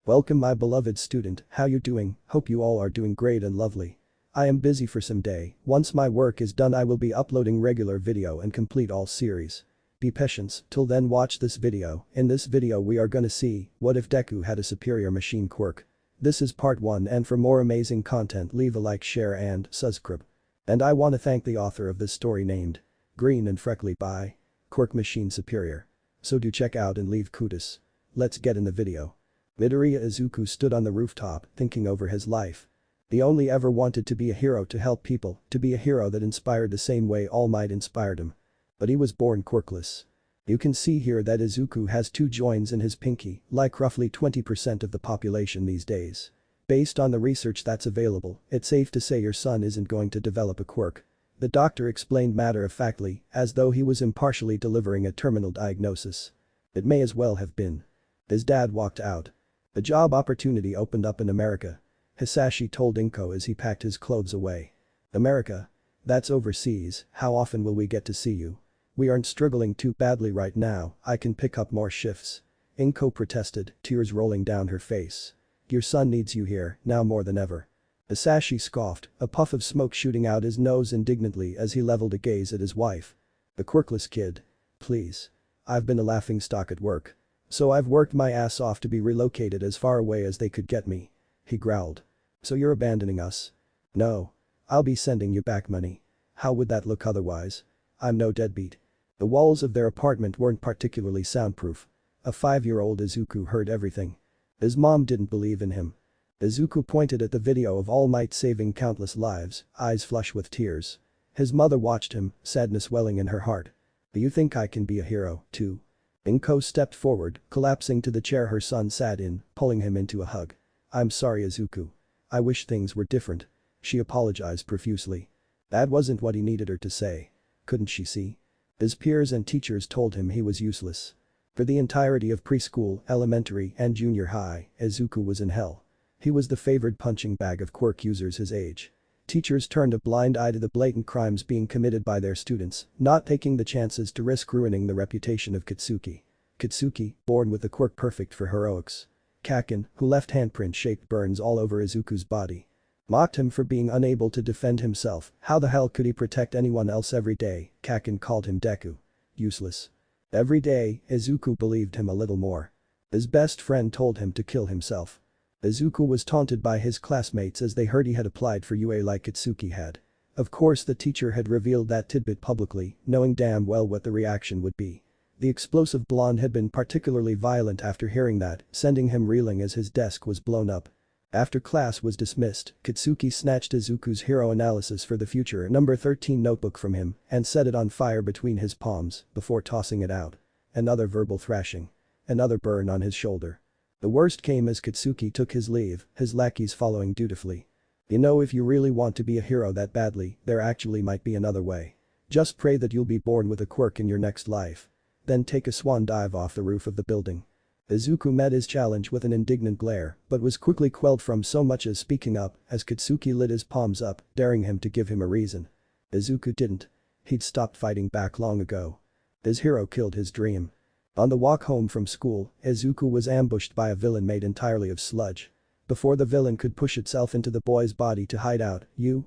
Welcome my beloved student, how you doing? Hope you all are doing great and lovely. I am busy for some day, once my work is done I will be uploading regular video and complete all series. Be patient, till then watch this video. In this video we are gonna see, what if Deku had a superior machine quirk? This is part 1 and for more amazing content leave a like, share and subscribe. And I wanna thank the author of this story named Green and Freckley by QuirkMachineSuperior. So do check out and leave kudos. Let's get in the video. Midoriya Izuku stood on the rooftop, thinking over his life. He only ever wanted to be a hero to help people, to be a hero that inspired the same way All Might inspired him. But he was born quirkless. You can see here that Izuku has 2 joins in his pinky, like roughly 20% of the population these days. Based on the research that's available, it's safe to say your son isn't going to develop a quirk. The doctor explained matter-of-factly, as though he was impartially delivering a terminal diagnosis. It may as well have been. His dad walked out. A job opportunity opened up in America. Hisashi told Inko as he packed his clothes away. America? That's overseas, how often will we get to see you? We aren't struggling too badly right now, I can pick up more shifts. Inko protested, tears rolling down her face. Your son needs you here, now more than ever. Hisashi scoffed, a puff of smoke shooting out his nose indignantly as he leveled a gaze at his wife. The quirkless kid. Please. I've been a laughingstock at work. So I've worked my ass off to be relocated as far away as they could get me. He growled. So you're abandoning us? No. I'll be sending you back money. How would that look otherwise? I'm no deadbeat. The walls of their apartment weren't particularly soundproof. A 5-year-old Izuku heard everything. His mom didn't believe in him. Izuku pointed at the video of All Might saving countless lives, eyes flush with tears. His mother watched him, sadness welling in her heart. Do you think I can be a hero, too? Inko stepped forward, collapsing to the chair her son sat in, pulling him into a hug. I'm sorry Izuku. I wish things were different. She apologized profusely. That wasn't what he needed her to say. Couldn't she see? His peers and teachers told him he was useless. For the entirety of preschool, elementary and junior high, Izuku was in hell. He was the favored punching bag of quirk users his age. Teachers turned a blind eye to the blatant crimes being committed by their students, not taking the chances to risk ruining the reputation of Katsuki. Katsuki, born with a quirk perfect for heroics. Kacchan, who left handprint-shaped burns all over Izuku's body. Mocked him for being unable to defend himself, how the hell could he protect anyone else every day? Kacchan called him Deku. Useless. Every day, Izuku believed him a little more. His best friend told him to kill himself. Izuku was taunted by his classmates as they heard he had applied for UA like Katsuki had. Of course the teacher had revealed that tidbit publicly, knowing damn well what the reaction would be. The explosive blonde had been particularly violent after hearing that, sending him reeling as his desk was blown up. After class was dismissed, Katsuki snatched Izuku's hero analysis for the future number 13 notebook from him and set it on fire between his palms before tossing it out. Another verbal thrashing. Another burn on his shoulder. The worst came as Katsuki took his leave, his lackeys following dutifully. You know, if you really want to be a hero that badly, there actually might be another way. Just pray that you'll be born with a quirk in your next life. Then take a swan dive off the roof of the building. Izuku met his challenge with an indignant glare, but was quickly quelled from so much as speaking up as Katsuki lit his palms up, daring him to give him a reason. Izuku didn't. He'd stopped fighting back long ago. His hero killed his dream. On the walk home from school, Izuku was ambushed by a villain made entirely of sludge. Before the villain could push itself into the boy's body to hide out,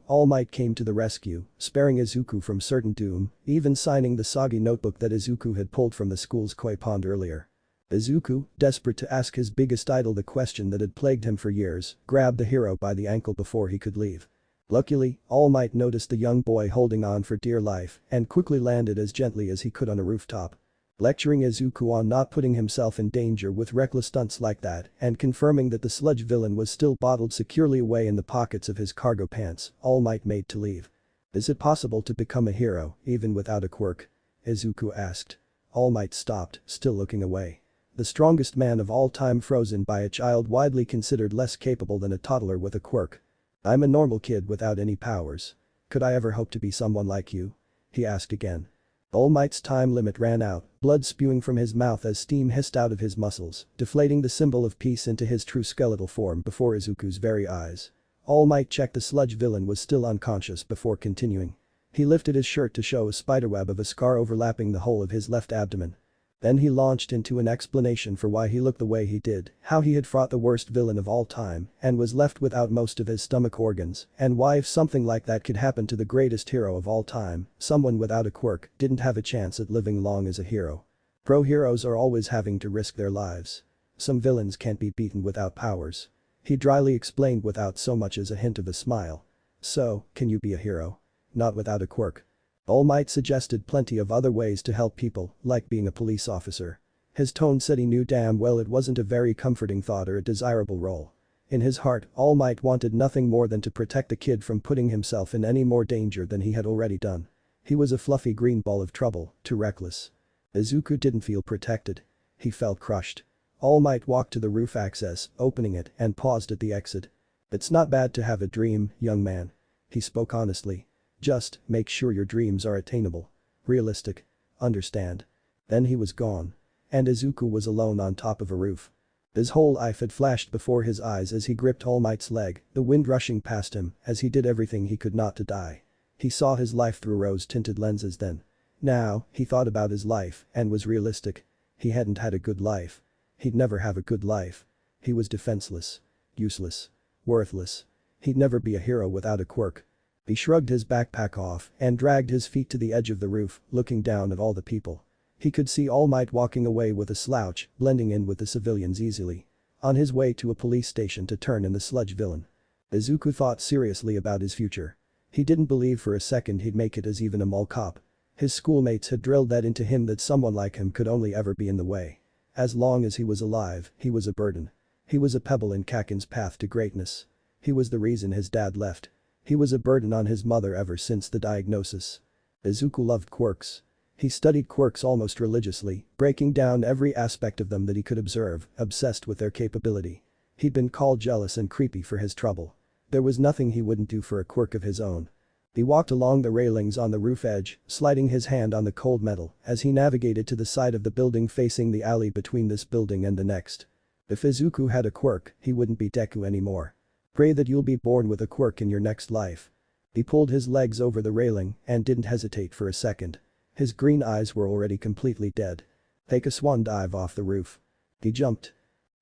All Might came to the rescue, sparing Izuku from certain doom, even signing the soggy notebook that Izuku had pulled from the school's koi pond earlier. Izuku, desperate to ask his biggest idol the question that had plagued him for years, grabbed the hero by the ankle before he could leave. Luckily, All Might noticed the young boy holding on for dear life and quickly landed as gently as he could on a rooftop. Lecturing Izuku on not putting himself in danger with reckless stunts like that and confirming that the sludge villain was still bottled securely away in the pockets of his cargo pants, All Might made to leave. Is it possible to become a hero, even without a quirk? Izuku asked. All Might stopped, still looking away. The strongest man of all time frozen by a child widely considered less capable than a toddler with a quirk. I'm a normal kid without any powers. Could I ever hope to be someone like you? He asked again. All Might's time limit ran out, blood spewing from his mouth as steam hissed out of his muscles, deflating the symbol of peace into his true skeletal form before Izuku's very eyes. All Might checked the sludge villain was still unconscious before continuing. He lifted his shirt to show a spiderweb of a scar overlapping the whole of his left abdomen. Then he launched into an explanation for why he looked the way he did, how he had fought the worst villain of all time and was left without most of his stomach organs, and why if something like that could happen to the greatest hero of all time, someone without a quirk didn't have a chance at living long as a hero. Pro heroes are always having to risk their lives. Some villains can't be beaten without powers. He dryly explained without so much as a hint of a smile. So, can you be a hero? Not without a quirk. All Might suggested plenty of other ways to help people, like being a police officer. His tone said he knew damn well it wasn't a very comforting thought or a desirable role. In his heart, All Might wanted nothing more than to protect the kid from putting himself in any more danger than he had already done. He was a fluffy green ball of trouble, too reckless. Izuku didn't feel protected. He felt crushed. All Might walked to the roof access, opening it, and paused at the exit. It's not bad to have a dream, young man. He spoke honestly. Just make sure your dreams are attainable. Realistic. Understand. Then he was gone. And Izuku was alone on top of a roof. His whole life had flashed before his eyes as he gripped All Might's leg, the wind rushing past him as he did everything he could not to die. He saw his life through rose-tinted lenses then. Now, he thought about his life and was realistic. He hadn't had a good life. He'd never have a good life. He was defenseless. Useless. Worthless. He'd never be a hero without a quirk. He shrugged his backpack off and dragged his feet to the edge of the roof, looking down at all the people. He could see All Might walking away with a slouch, blending in with the civilians easily. On his way to a police station to turn in the sludge villain. Izuku thought seriously about his future. He didn't believe for a second he'd make it as even a mall cop. His schoolmates had drilled that into him that someone like him could only ever be in the way. As long as he was alive, he was a burden. He was a pebble in Kacchan's path to greatness. He was the reason his dad left. He was a burden on his mother ever since the diagnosis. Izuku loved quirks. He studied quirks almost religiously, breaking down every aspect of them that he could observe, obsessed with their capability. He'd been called jealous and creepy for his trouble. There was nothing he wouldn't do for a quirk of his own. He walked along the railings on the roof edge, sliding his hand on the cold metal as he navigated to the side of the building facing the alley between this building and the next. If Izuku had a quirk, he wouldn't be Deku anymore. Pray that you'll be born with a quirk in your next life. He pulled his legs over the railing and didn't hesitate for a second. His green eyes were already completely dead. Take a swan dive off the roof. He jumped.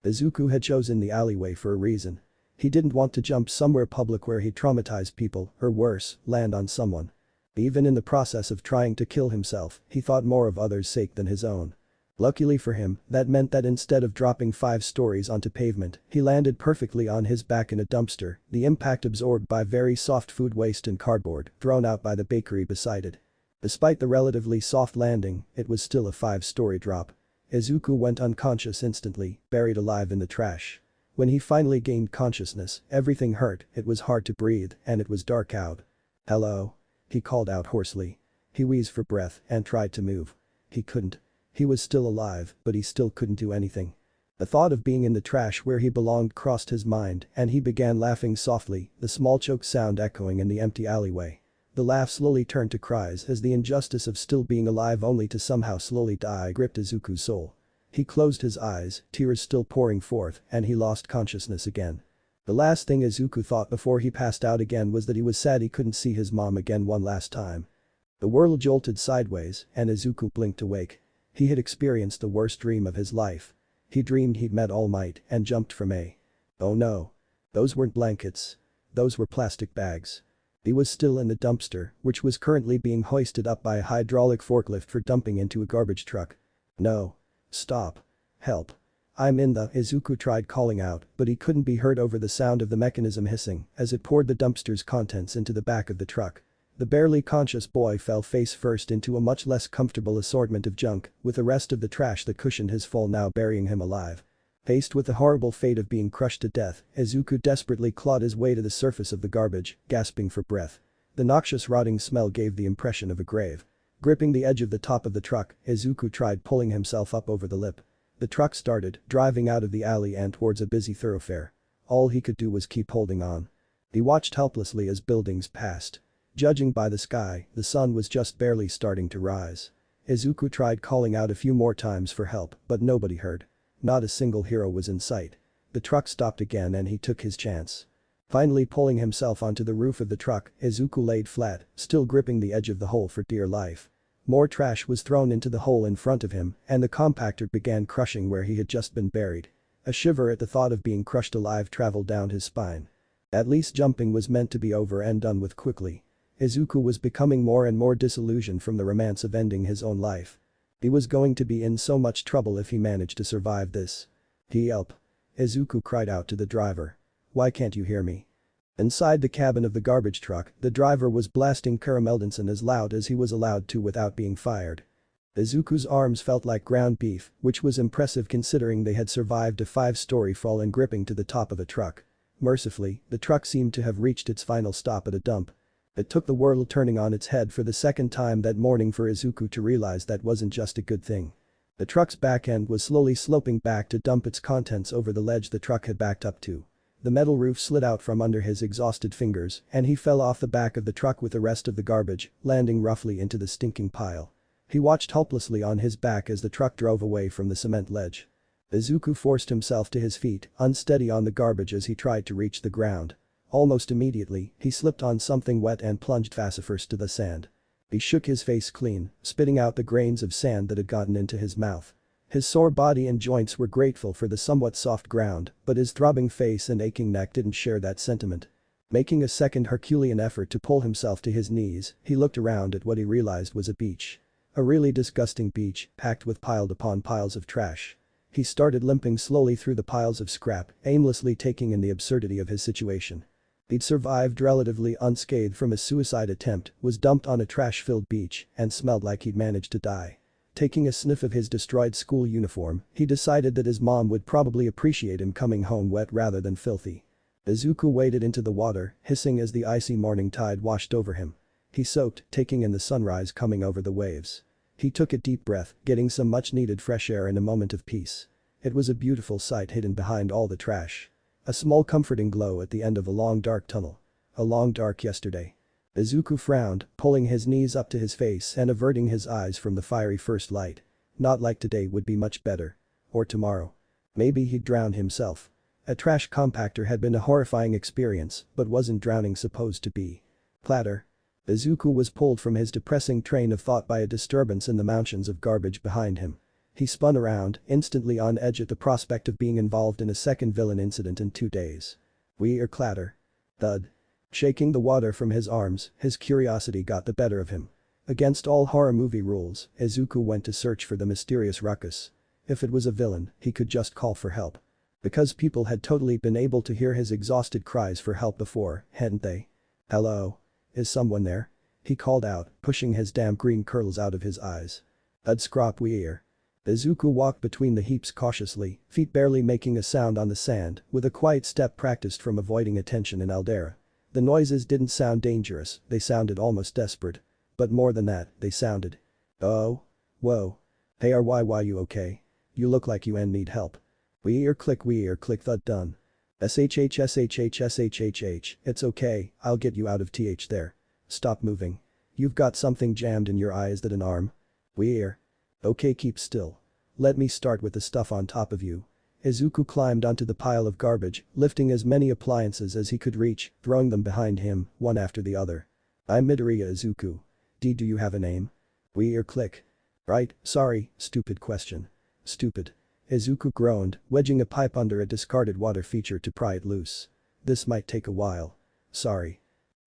Izuku had chosen the alleyway for a reason. He didn't want to jump somewhere public where he'd traumatize people, or worse, land on someone. Even in the process of trying to kill himself, he thought more of others' sake than his own. Luckily for him, that meant that instead of dropping 5 stories onto pavement, he landed perfectly on his back in a dumpster, the impact absorbed by very soft food waste and cardboard thrown out by the bakery beside it. Despite the relatively soft landing, it was still a 5-story drop. Izuku went unconscious instantly, buried alive in the trash. When he finally gained consciousness, everything hurt, it was hard to breathe, and it was dark out. "Hello?" he called out hoarsely. He wheezed for breath and tried to move. He couldn't. He was still alive, but he still couldn't do anything. The thought of being in the trash where he belonged crossed his mind and he began laughing softly, the small choke sound echoing in the empty alleyway. The laugh slowly turned to cries as the injustice of still being alive only to somehow slowly die gripped Izuku's soul. He closed his eyes, tears still pouring forth, and he lost consciousness again. The last thing Izuku thought before he passed out again was that he was sad he couldn't see his mom again one last time. The world jolted sideways and Izuku blinked awake. He had experienced the worst dream of his life. He dreamed he'd met All Might and jumped from a. Oh no. Those weren't blankets. Those were plastic bags. He was still in the dumpster, which was currently being hoisted up by a hydraulic forklift for dumping into a garbage truck. No. Stop. Help. I'm in the. Izuku tried calling out, but he couldn't be heard over the sound of the mechanism hissing as it poured the dumpster's contents into the back of the truck. The barely conscious boy fell face first into a much less comfortable assortment of junk, with the rest of the trash that cushioned his fall now burying him alive. Faced with the horrible fate of being crushed to death, Izuku desperately clawed his way to the surface of the garbage, gasping for breath. The noxious rotting smell gave the impression of a grave. Gripping the edge of the top of the truck, Izuku tried pulling himself up over the lip. The truck started, driving out of the alley and towards a busy thoroughfare. All he could do was keep holding on. He watched helplessly as buildings passed. Judging by the sky, the sun was just barely starting to rise. Izuku tried calling out a few more times for help, but nobody heard. Not a single hero was in sight. The truck stopped again and he took his chance. Finally pulling himself onto the roof of the truck, Izuku laid flat, still gripping the edge of the hole for dear life. More trash was thrown into the hole in front of him and the compactor began crushing where he had just been buried. A shiver at the thought of being crushed alive traveled down his spine. At least jumping was meant to be over and done with quickly. Izuku was becoming more and more disillusioned from the romance of ending his own life. He was going to be in so much trouble if he managed to survive this. Help. Izuku cried out to the driver. Why can't you hear me? Inside the cabin of the garbage truck, the driver was blasting Carameldinson as loud as he was allowed to without being fired. Izuku's arms felt like ground beef, which was impressive considering they had survived a 5-story fall and gripping to the top of a truck. Mercifully, the truck seemed to have reached its final stop at a dump. It took the world turning on its head for the second time that morning for Izuku to realize that wasn't just a good thing. The truck's back end was slowly sloping back to dump its contents over the ledge the truck had backed up to. The metal roof slid out from under his exhausted fingers and he fell off the back of the truck with the rest of the garbage, landing roughly into the stinking pile. He watched helplessly on his back as the truck drove away from the cement ledge. Izuku forced himself to his feet, unsteady on the garbage as he tried to reach the ground. Almost immediately, he slipped on something wet and plunged face-first to the sand. He shook his face clean, spitting out the grains of sand that had gotten into his mouth. His sore body and joints were grateful for the somewhat soft ground, but his throbbing face and aching neck didn't share that sentiment. Making a second Herculean effort to pull himself to his knees, he looked around at what he realized was a beach. A really disgusting beach, packed with piled upon piles of trash. He started limping slowly through the piles of scrap, aimlessly taking in the absurdity of his situation. He'd survived relatively unscathed from a suicide attempt, was dumped on a trash-filled beach, and smelled like he'd managed to die. Taking a sniff of his destroyed school uniform, he decided that his mom would probably appreciate him coming home wet rather than filthy. Izuku waded into the water, hissing as the icy morning tide washed over him. He soaked, taking in the sunrise coming over the waves. He took a deep breath, getting some much-needed fresh air and a moment of peace. It was a beautiful sight hidden behind all the trash. A small comforting glow at the end of a long dark tunnel. A long dark yesterday. Izuku frowned, pulling his knees up to his face and averting his eyes from the fiery first light. Not like today would be much better. Or tomorrow. Maybe he'd drown himself. A trash compactor had been a horrifying experience, but wasn't drowning supposed to be. Clatter. Izuku was pulled from his depressing train of thought by a disturbance in the mountains of garbage behind him. He spun around, instantly on edge at the prospect of being involved in a second villain incident in 2 days. Clatter. Thud. Shaking the water from his arms, his curiosity got the better of him. Against all horror movie rules, Izuku went to search for the mysterious ruckus. If it was a villain, he could just call for help. Because people had totally been able to hear his exhausted cries for help before, hadn't they? Hello? Is someone there? He called out, pushing his damp green curls out of his eyes. Udscrop weir. Izuku walked between the heaps cautiously, feet barely making a sound on the sand, with a quiet step practiced from avoiding attention in Aldera. The noises didn't sound dangerous, they sounded almost desperate. But more than that, they sounded. Oh? Whoa. Hey why you okay? You look like you need help. Weir click thud done. SHH. It's okay, I'll get you out of TH there. Stop moving. You've got something jammed in your eye, is that an arm? Weir. Okay, keep still. Let me start with the stuff on top of you. Izuku climbed onto the pile of garbage, lifting as many appliances as he could reach, throwing them behind him, one after the other. I'm Midoriya Izuku. Do you have a name? Weir click. Right, sorry, stupid question. Stupid. Izuku groaned, wedging a pipe under a discarded water feature to pry it loose. This might take a while. Sorry.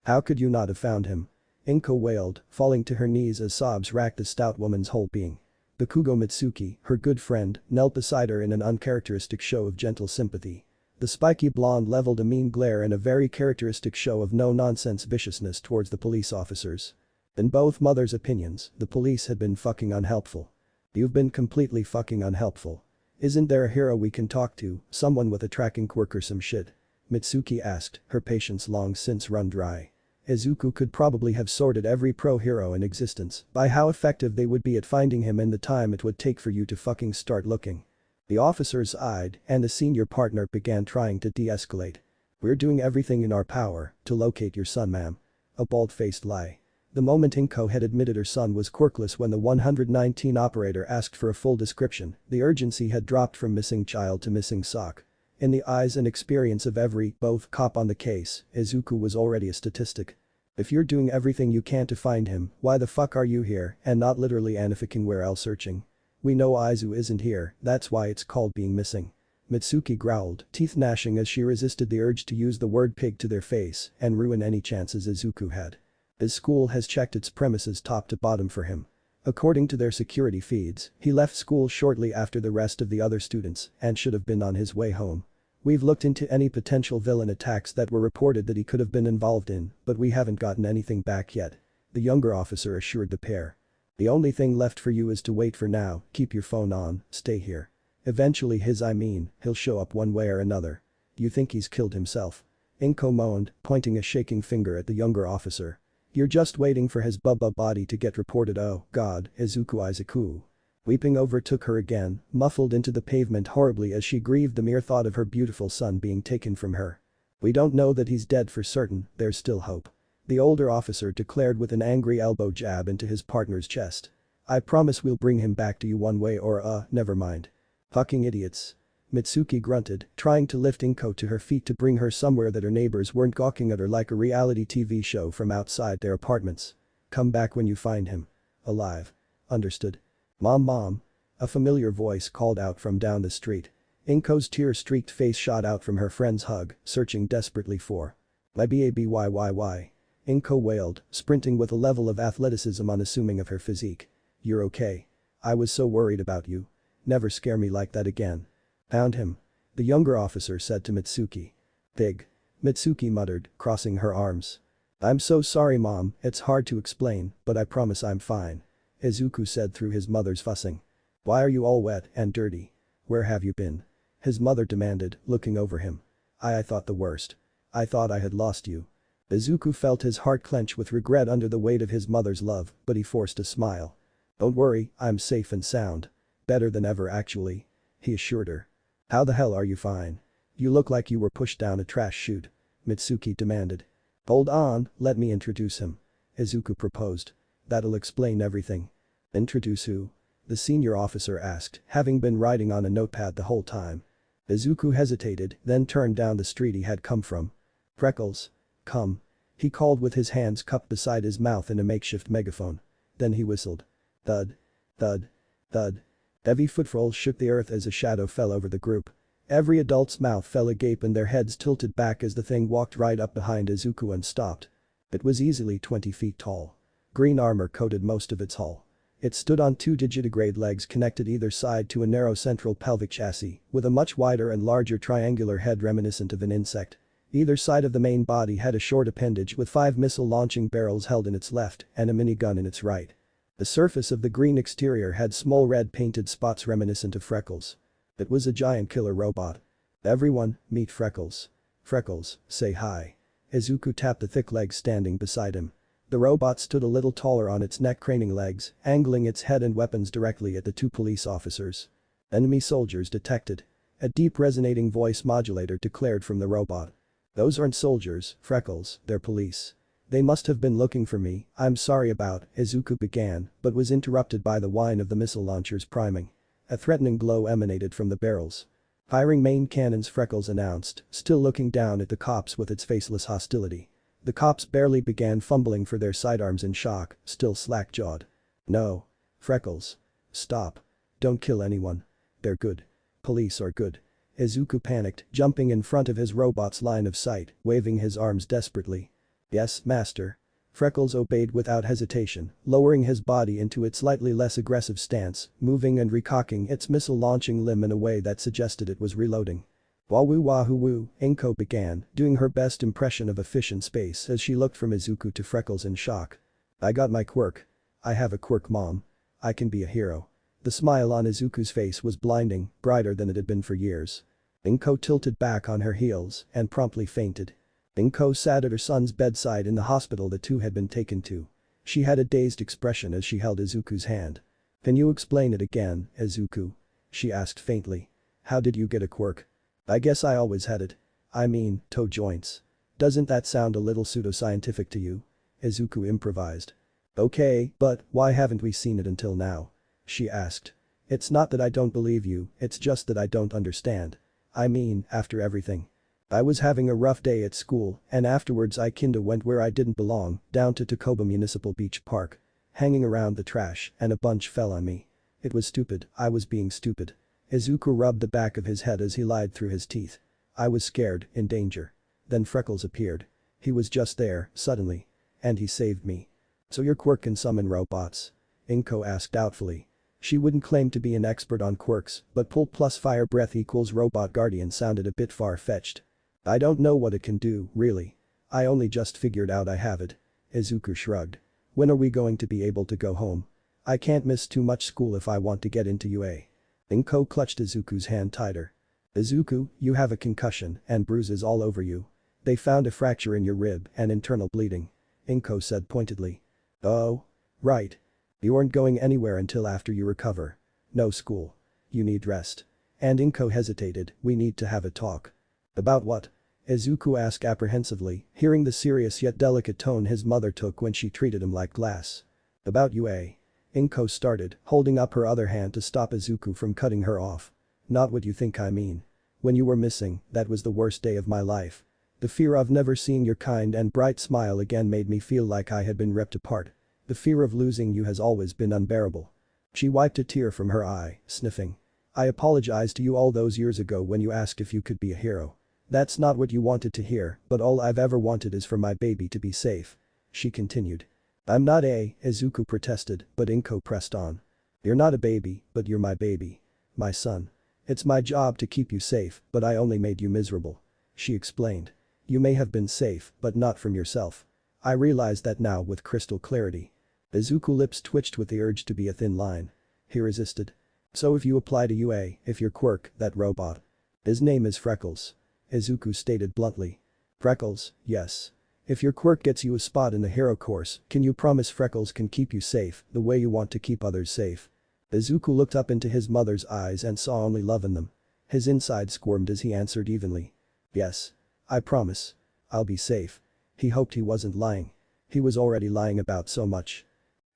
How could you not have found him? Inko wailed, falling to her knees as sobs racked the stout woman's whole being. Bakugo Mitsuki, her good friend, knelt beside her in an uncharacteristic show of gentle sympathy. The spiky blonde leveled a mean glare and a very characteristic show of no-nonsense viciousness towards the police officers. In both mothers' opinions, the police had been fucking unhelpful. You've been completely fucking unhelpful. Isn't there a hero we can talk to, someone with a tracking quirk or some shit? Mitsuki asked, her patience long since run dry. Izuku could probably have sorted every pro-hero in existence by how effective they would be at finding him in the time it would take for you to fucking start looking. The officers eyed and the senior partner began trying to de-escalate. We're doing everything in our power to locate your son, ma'am. A bald-faced lie. The moment Inko had admitted her son was quirkless when the 119 operator asked for a full description, the urgency had dropped from missing child to missing sock. In the eyes and experience of every, both cop on the case, Izuku was already a statistic. If you're doing everything you can to find him, why the fuck are you here and not literally anificking where else searching? We know Izu isn't here, that's why it's called being missing. Mitsuki growled, teeth gnashing as she resisted the urge to use the word pig to their face and ruin any chances Izuku had. His school has checked its premises top to bottom for him. According to their security feeds, he left school shortly after the rest of the other students and should have been on his way home. We've looked into any potential villain attacks that were reported that he could have been involved in, but we haven't gotten anything back yet. The younger officer assured the pair. The only thing left for you is to wait for now, keep your phone on, stay here. Eventually he'll show up one way or another. You think he's killed himself? Inko moaned, pointing a shaking finger at the younger officer. You're just waiting for his body to get reported. Oh god, Izuku. Weeping overtook her again, muffled into the pavement horribly as she grieved the mere thought of her beautiful son being taken from her. We don't know that he's dead for certain, there's still hope. The older officer declared with an angry elbow jab into his partner's chest. I promise we'll bring him back to you one way or never mind. Fucking idiots. Mitsuki grunted, trying to lift Inko to her feet to bring her somewhere that her neighbors weren't gawking at her like a reality TV show from outside their apartments. Come back when you find him. Alive. Understood? Mom. A familiar voice called out from down the street. Inko's tear-streaked face shot out from her friend's hug, searching desperately for. My baby. Inko wailed, sprinting with a level of athleticism unassuming of her physique. You're okay. I was so worried about you. Never scare me like that again. Found him. The younger officer said to Mitsuki. Pig. Mitsuki muttered, crossing her arms. I'm so sorry mom, it's hard to explain, but I promise I'm fine. Izuku said through his mother's fussing. Why are you all wet and dirty? Where have you been? His mother demanded, looking over him. I thought the worst. I thought I had lost you. Izuku felt his heart clench with regret under the weight of his mother's love, but he forced a smile. Don't worry, I'm safe and sound. Better than ever actually. He assured her. How the hell are you fine? You look like you were pushed down a trash chute. Mitsuki demanded. Hold on, let me introduce him. Izuku proposed. That'll explain everything. Introduce who? The senior officer asked, having been writing on a notepad the whole time. Izuku hesitated, then turned down the street he had come from. Freckles. Come. He called with his hands cupped beside his mouth in a makeshift megaphone. Then he whistled. Thud. Thud. Thud. Heavy footfalls shook the earth as a shadow fell over the group. Every adult's mouth fell agape and their heads tilted back as the thing walked right up behind Izuku and stopped. It was easily 20 feet tall. Green armor coated most of its hull. It stood on two digitigrade legs connected either side to a narrow central pelvic chassis, with a much wider and larger triangular head reminiscent of an insect. Either side of the main body had a short appendage with 5 missile launching barrels held in its left and a minigun in its right. The surface of the green exterior had small red painted spots reminiscent of Freckles. It was a giant killer robot. Everyone, meet Freckles. Freckles, say hi. Izuku tapped the thick legs standing beside him. The robot stood a little taller on its neck craning legs, angling its head and weapons directly at the two police officers. Enemy soldiers detected. A deep resonating voice modulator declared from the robot. Those aren't soldiers, Freckles, they're police. They must have been looking for me, I'm sorry about, Izuku began, but was interrupted by the whine of the missile launchers priming. A threatening glow emanated from the barrels. Firing main cannons, Freckles announced, still looking down at the cops with its faceless hostility. The cops barely began fumbling for their sidearms in shock, still slack-jawed. No. Freckles. Stop. Don't kill anyone. They're good. Police are good. Izuku panicked, jumping in front of his robot's line of sight, waving his arms desperately. Yes, master. Freckles obeyed without hesitation, lowering his body into its slightly less aggressive stance, moving and recocking its missile-launching limb in a way that suggested it was reloading. Wahoo wahoo woo, Inko began, doing her best impression of efficient space as she looked from Izuku to Freckles in shock. I got my quirk. I have a quirk, mom. I can be a hero. The smile on Izuku's face was blinding, brighter than it had been for years. Inko tilted back on her heels and promptly fainted. Inko sat at her son's bedside in the hospital the two had been taken to. She had a dazed expression as she held Izuku's hand. Can you explain it again, Izuku? She asked faintly. How did you get a quirk? I guess I always had it. I mean, toe joints. Doesn't that sound a little pseudoscientific to you? Izuku improvised. Okay, but why haven't we seen it until now? She asked. It's not that I don't believe you, it's just that I don't understand. I mean, after everything. I was having a rough day at school, and afterwards I kinda went where I didn't belong, down to Takoba Municipal Beach Park. Hanging around the trash, and a bunch fell on me. It was stupid, I was being stupid. Izuku rubbed the back of his head as he lied through his teeth. I was scared, in danger. Then Freckles appeared. He was just there, suddenly. And he saved me. So your quirk can summon robots? Inko asked doubtfully. She wouldn't claim to be an expert on quirks, but pull plus fire breath equals robot guardian sounded a bit far-fetched. I don't know what it can do, really. I only just figured out I have it. Izuku shrugged. When are we going to be able to go home? I can't miss too much school if I want to get into UA. Inko clutched Izuku's hand tighter. Izuku, you have a concussion and bruises all over you. They found a fracture in your rib and internal bleeding. Inko said pointedly. Oh. Right. You aren't going anywhere until after you recover. No school. You need rest. And Inko hesitated, we need to have a talk. About what? Izuku asked apprehensively, hearing the serious yet delicate tone his mother took when she treated him like glass. About UA. Inko started, holding up her other hand to stop Izuku from cutting her off. Not what you think I mean. When you were missing, that was the worst day of my life. The fear of never seeing your kind and bright smile again made me feel like I had been ripped apart. The fear of losing you has always been unbearable. She wiped a tear from her eye, sniffing. I apologized to you all those years ago when you asked if you could be a hero. That's not what you wanted to hear, but all I've ever wanted is for my baby to be safe. She continued. I'm not Izuku protested, but Inko pressed on. You're not a baby, but you're my baby. My son. It's my job to keep you safe, but I only made you miserable. She explained. You may have been safe, but not from yourself. I realize that now with crystal clarity. Izuku's lips twitched with the urge to be a thin line. He resisted. So if you apply to UA, if your quirk, that robot. His name is Freckles. Izuku stated bluntly. Freckles, yes. If your quirk gets you a spot in the hero course, can you promise Freckles can keep you safe, the way you want to keep others safe? Izuku looked up into his mother's eyes and saw only love in them. His inside squirmed as he answered evenly. Yes. I promise. I'll be safe. He hoped he wasn't lying. He was already lying about so much.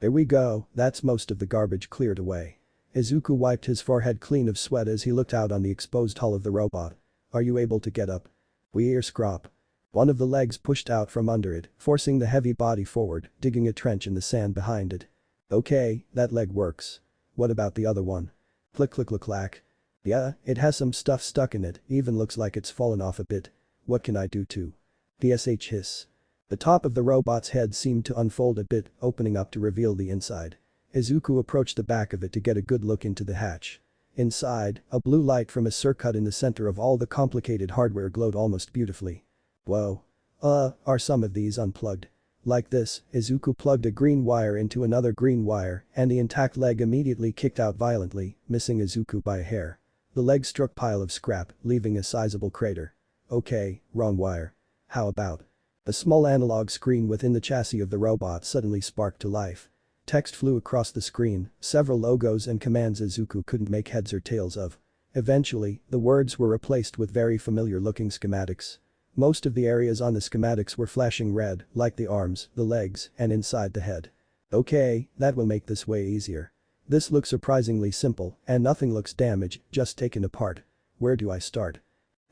There we go, that's most of the garbage cleared away. Izuku wiped his forehead clean of sweat as he looked out on the exposed hull of the robot. Are you able to get up? We hear scrop. One of the legs pushed out from under it, forcing the heavy body forward, digging a trench in the sand behind it. Okay, that leg works. What about the other one? Click click click clack. Yeah, it has some stuff stuck in it, even looks like it's fallen off a bit. What can I do to? The SH hiss. The top of the robot's head seemed to unfold a bit, opening up to reveal the inside. Izuku approached the back of it to get a good look into the hatch. Inside, a blue light from a circuit in the center of all the complicated hardware glowed almost beautifully. Whoa. Are some of these unplugged? Like this, Izuku plugged a green wire into another green wire, and the intact leg immediately kicked out violently, missing Izuku by a hair. The leg struck pile of scrap, leaving a sizable crater. Okay, wrong wire. How about? A small analog screen within the chassis of the robot suddenly sparked to life. Text flew across the screen, several logos and commands Izuku couldn't make heads or tails of. Eventually, the words were replaced with very familiar-looking schematics. Most of the areas on the schematics were flashing red, like the arms, the legs, and inside the head. Okay, that will make this way easier. This looks surprisingly simple, and nothing looks damaged, just taken apart. Where do I start?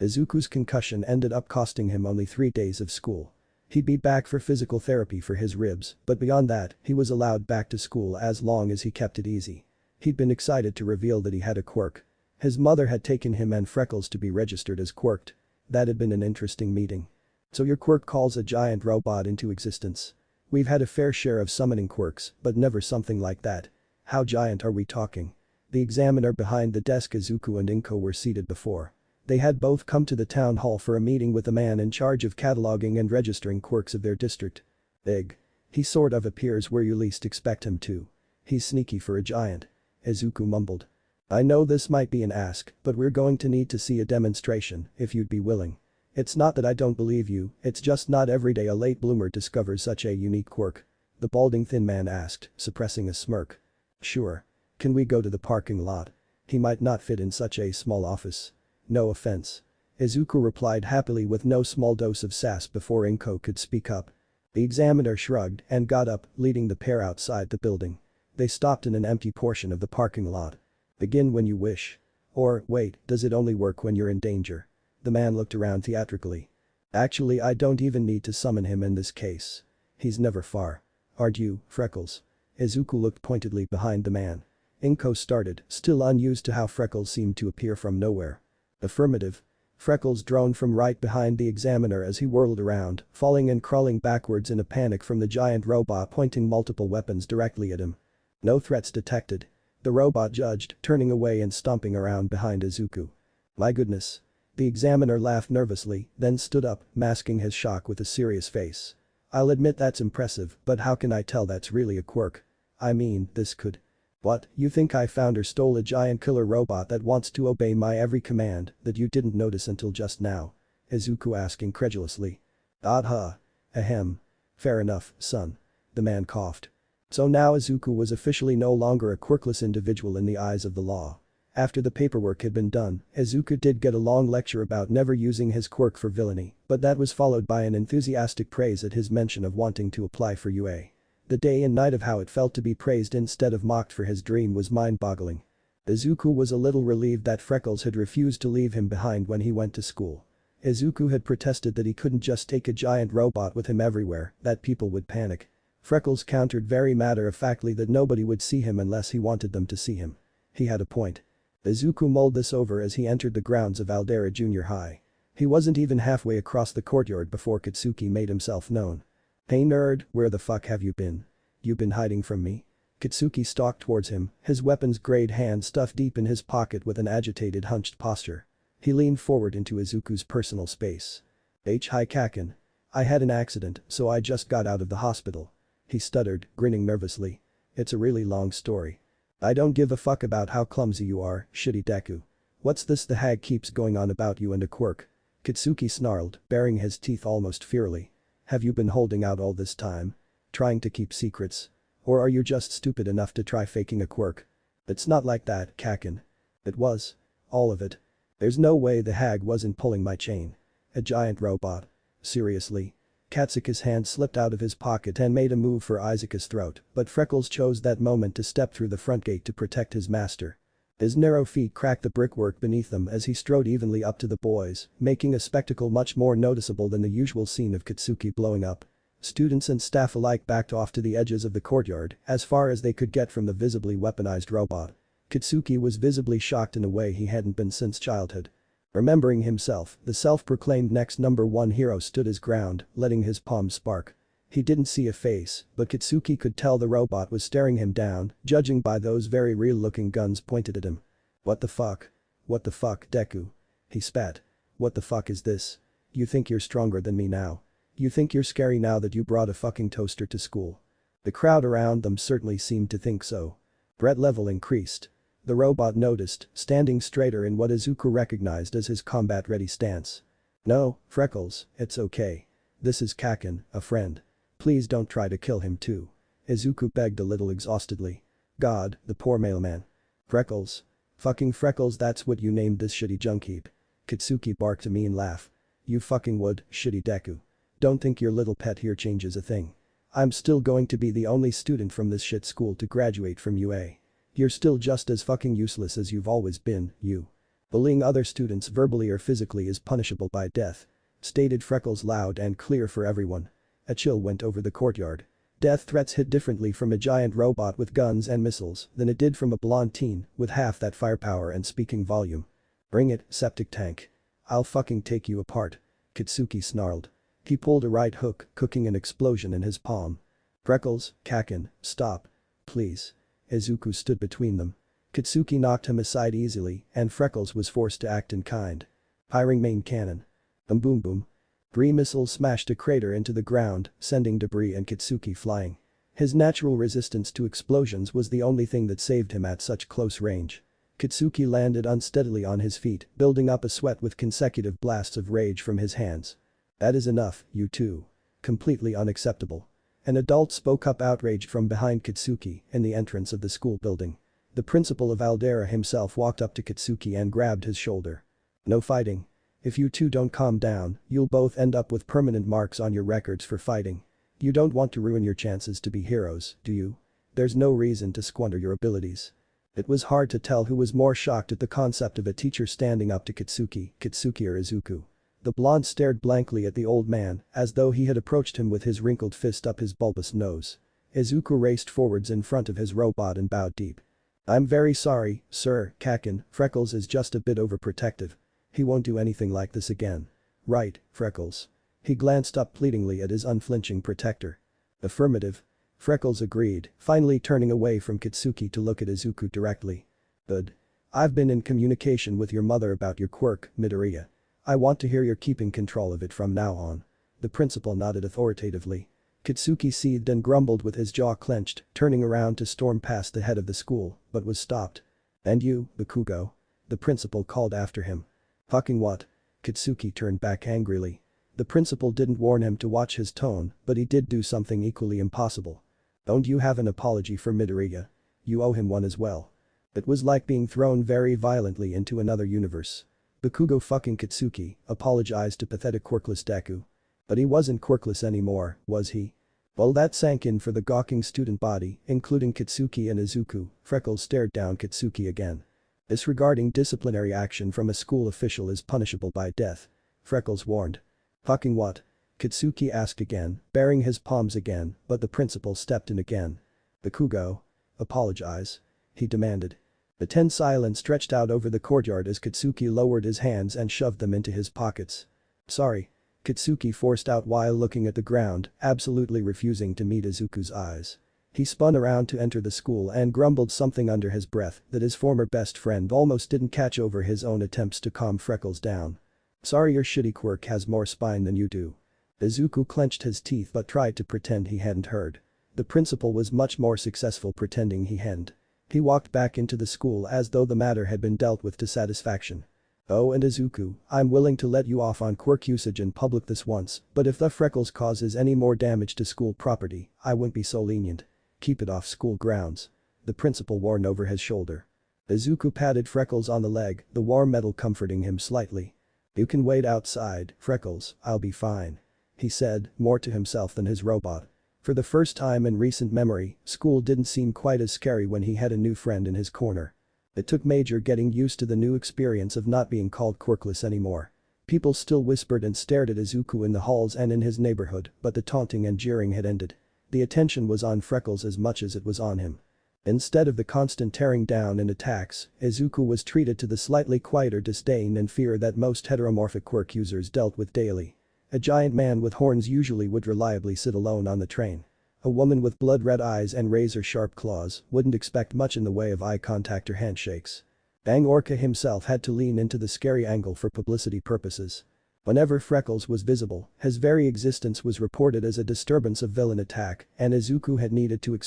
Izuku's concussion ended up costing him only 3 days of school. He'd be back for physical therapy for his ribs, but beyond that, he was allowed back to school as long as he kept it easy. He'd been excited to reveal that he had a quirk. His mother had taken him and Freckles to be registered as quirked. That had been an interesting meeting. So your quirk calls a giant robot into existence. We've had a fair share of summoning quirks, but never something like that. How giant are we talking? The examiner behind the desk Izuku and Inko were seated before. They had both come to the town hall for a meeting with the man in charge of cataloging and registering quirks of their district. Big. He sort of appears where you least expect him to. He's sneaky for a giant. Izuku mumbled. I know this might be an ask, but we're going to need to see a demonstration, if you'd be willing. It's not that I don't believe you, it's just not every day a late bloomer discovers such a unique quirk. The balding thin man asked, suppressing a smirk. Sure. Can we go to the parking lot? He might not fit in such a small office. No offense. Izuku replied happily with no small dose of sass before Inko could speak up. The examiner shrugged and got up, leading the pair outside the building. They stopped in an empty portion of the parking lot. Begin when you wish. Or, wait, does it only work when you're in danger? The man looked around theatrically. Actually, I don't even need to summon him in this case. He's never far. Aren't you, Freckles? Izuku looked pointedly behind the man. Inko started, still unused to how Freckles seemed to appear from nowhere. Affirmative. Freckles droned from right behind the examiner as he whirled around, falling and crawling backwards in a panic from the giant robot pointing multiple weapons directly at him. No threats detected. The robot judged, turning away and stomping around behind Izuku. My goodness. The examiner laughed nervously, then stood up, masking his shock with a serious face. I'll admit that's impressive, but how can I tell that's really a quirk? I mean, this could. What, you think I found or stole a giant killer robot that wants to obey my every command that you didn't notice until just now? Izuku asked incredulously. Aha. Ahem. Fair enough, son. The man coughed. So now Izuku was officially no longer a quirkless individual in the eyes of the law. After the paperwork had been done, Izuku did get a long lecture about never using his quirk for villainy, but that was followed by an enthusiastic praise at his mention of wanting to apply for UA. The day and night of how it felt to be praised instead of mocked for his dream was mind-boggling. Izuku was a little relieved that Freckles had refused to leave him behind when he went to school. Izuku had protested that he couldn't just take a giant robot with him everywhere, that people would panic. Freckles countered very matter-of-factly that nobody would see him unless he wanted them to see him. He had a point. Izuku mulled this over as he entered the grounds of Aldera Junior High. He wasn't even halfway across the courtyard before Katsuki made himself known. Hey nerd, where the fuck have you been? You been hiding from me? Katsuki stalked towards him, his weapons-grade hand stuffed deep in his pocket with an agitated hunched posture. He leaned forward into Izuku's personal space. Hi Kacchan. I had an accident, so I just got out of the hospital. He stuttered, grinning nervously. It's a really long story. I don't give a fuck about how clumsy you are, shitty Deku. What's this the hag keeps going on about you and a quirk? Katsuki snarled, baring his teeth almost fiercely. Have you been holding out all this time? Trying to keep secrets? Or are you just stupid enough to try faking a quirk? It's not like that, Kacchan. It was. All of it. There's no way the hag wasn't pulling my chain. A giant robot. Seriously. Katsuki's hand slipped out of his pocket and made a move for Izuku's throat, but Freckles chose that moment to step through the front gate to protect his master. His narrow feet cracked the brickwork beneath them as he strode evenly up to the boys, making a spectacle much more noticeable than the usual scene of Katsuki blowing up. Students and staff alike backed off to the edges of the courtyard, as far as they could get from the visibly weaponized robot. Katsuki was visibly shocked in a way he hadn't been since childhood. Remembering himself, the self-proclaimed next #1 hero stood his ground, letting his palms spark. He didn't see a face, but Katsuki could tell the robot was staring him down, judging by those very real-looking guns pointed at him. What the fuck? What the fuck, Deku? He spat. What the fuck is this? You think you're stronger than me now? You think you're scary now that you brought a fucking toaster to school? The crowd around them certainly seemed to think so. Threat level increased. The robot noticed, standing straighter in what Izuku recognized as his combat-ready stance. No, Freckles, it's okay. This is Kacchan, a friend. Please don't try to kill him too. Izuku begged a little exhaustedly. God, the poor mailman. Freckles. Fucking Freckles, that's what you named this shitty junk heap. Katsuki barked a mean laugh. You fucking would, shitty Deku. Don't think your little pet here changes a thing. I'm still going to be the only student from this shit school to graduate from UA. You're still just as fucking useless as you've always been, you. Bullying other students verbally or physically is punishable by death. Stated Freckles loud and clear for everyone. A chill went over the courtyard. Death threats hit differently from a giant robot with guns and missiles than it did from a blonde teen with half that firepower and speaking volume. Bring it, septic tank. I'll fucking take you apart. Katsuki snarled. He pulled a right hook, cooking an explosion in his palm. Freckles, Kacchan, stop. Please. Izuku stood between them. Katsuki knocked him aside easily, and Freckles was forced to act in kind. Firing main cannon. Boom boom boom. 3 missiles smashed a crater into the ground, sending debris and Katsuki flying. His natural resistance to explosions was the only thing that saved him at such close range. Katsuki landed unsteadily on his feet, building up a sweat with consecutive blasts of rage from his hands. That is enough, you two. Completely unacceptable. An adult spoke up outraged from behind Katsuki in the entrance of the school building. The principal of Aldera himself walked up to Katsuki and grabbed his shoulder. No fighting. If you two don't calm down, you'll both end up with permanent marks on your records for fighting. You don't want to ruin your chances to be heroes, do you? There's no reason to squander your abilities. It was hard to tell who was more shocked at the concept of a teacher standing up to Katsuki or Izuku. The blonde stared blankly at the old man, as though he had approached him with his wrinkled fist up his bulbous nose. Izuku raced forwards in front of his robot and bowed deep. "I'm very sorry, sir, Kacchan, Freckles is just a bit overprotective. He won't do anything like this again. Right, Freckles?" He glanced up pleadingly at his unflinching protector. "Affirmative." Freckles agreed, finally turning away from Katsuki to look at Izuku directly. "Good. I've been in communication with your mother about your quirk, Midoriya. I want to hear you're keeping control of it from now on." The principal nodded authoritatively. Katsuki seethed and grumbled with his jaw clenched, turning around to storm past the head of the school, but was stopped. "And you, Bakugo?" The principal called after him. "Fucking what?" Katsuki turned back angrily. The principal didn't warn him to watch his tone, but he did do something equally impossible. "Don't you have an apology for Midoriya? You owe him one as well." It was like being thrown very violently into another universe. Bakugo fucking Katsuki apologized to pathetic quirkless Deku. But he wasn't quirkless anymore, was he? Well, that sank in for the gawking student body, including Katsuki and Izuku. Freckles stared down Katsuki again. "Disregarding disciplinary action from a school official is punishable by death," Freckles warned. "Fucking what?" Katsuki asked again, baring his palms again, but the principal stepped in again. "Bakugo. Apologize," he demanded. A tense silence stretched out over the courtyard as Katsuki lowered his hands and shoved them into his pockets. "Sorry," Katsuki forced out while looking at the ground, absolutely refusing to meet Izuku's eyes. He spun around to enter the school and grumbled something under his breath that his former best friend almost didn't catch over his own attempts to calm Freckles down. "Sorry, your shitty quirk has more spine than you do." Izuku clenched his teeth but tried to pretend he hadn't heard. The principal was much more successful pretending he hadn't. He walked back into the school as though the matter had been dealt with to satisfaction. "Oh, and Izuku, I'm willing to let you off on quirk usage in public this once, but if the Freckles causes any more damage to school property, I won't be so lenient. Keep it off school grounds." The principal warned over his shoulder. Izuku patted Freckles on the leg, the warm metal comforting him slightly. "You can wait outside, Freckles, I'll be fine," he said, more to himself than his robot. For the first time in recent memory, school didn't seem quite as scary when he had a new friend in his corner. It took major getting used to the new experience of not being called quirkless anymore. People still whispered and stared at Izuku in the halls and in his neighborhood, but the taunting and jeering had ended. The attention was on Freckles as much as it was on him. Instead of the constant tearing down and attacks, Izuku was treated to the slightly quieter disdain and fear that most heteromorphic quirk users dealt with daily. A giant man with horns usually would reliably sit alone on the train. A woman with blood-red eyes and razor-sharp claws wouldn't expect much in the way of eye contact or handshakes. Bang Orca himself had to lean into the scary angle for publicity purposes. Whenever Freckles was visible, his very existence was reported as a disturbance of villain attack, and Izuku had needed to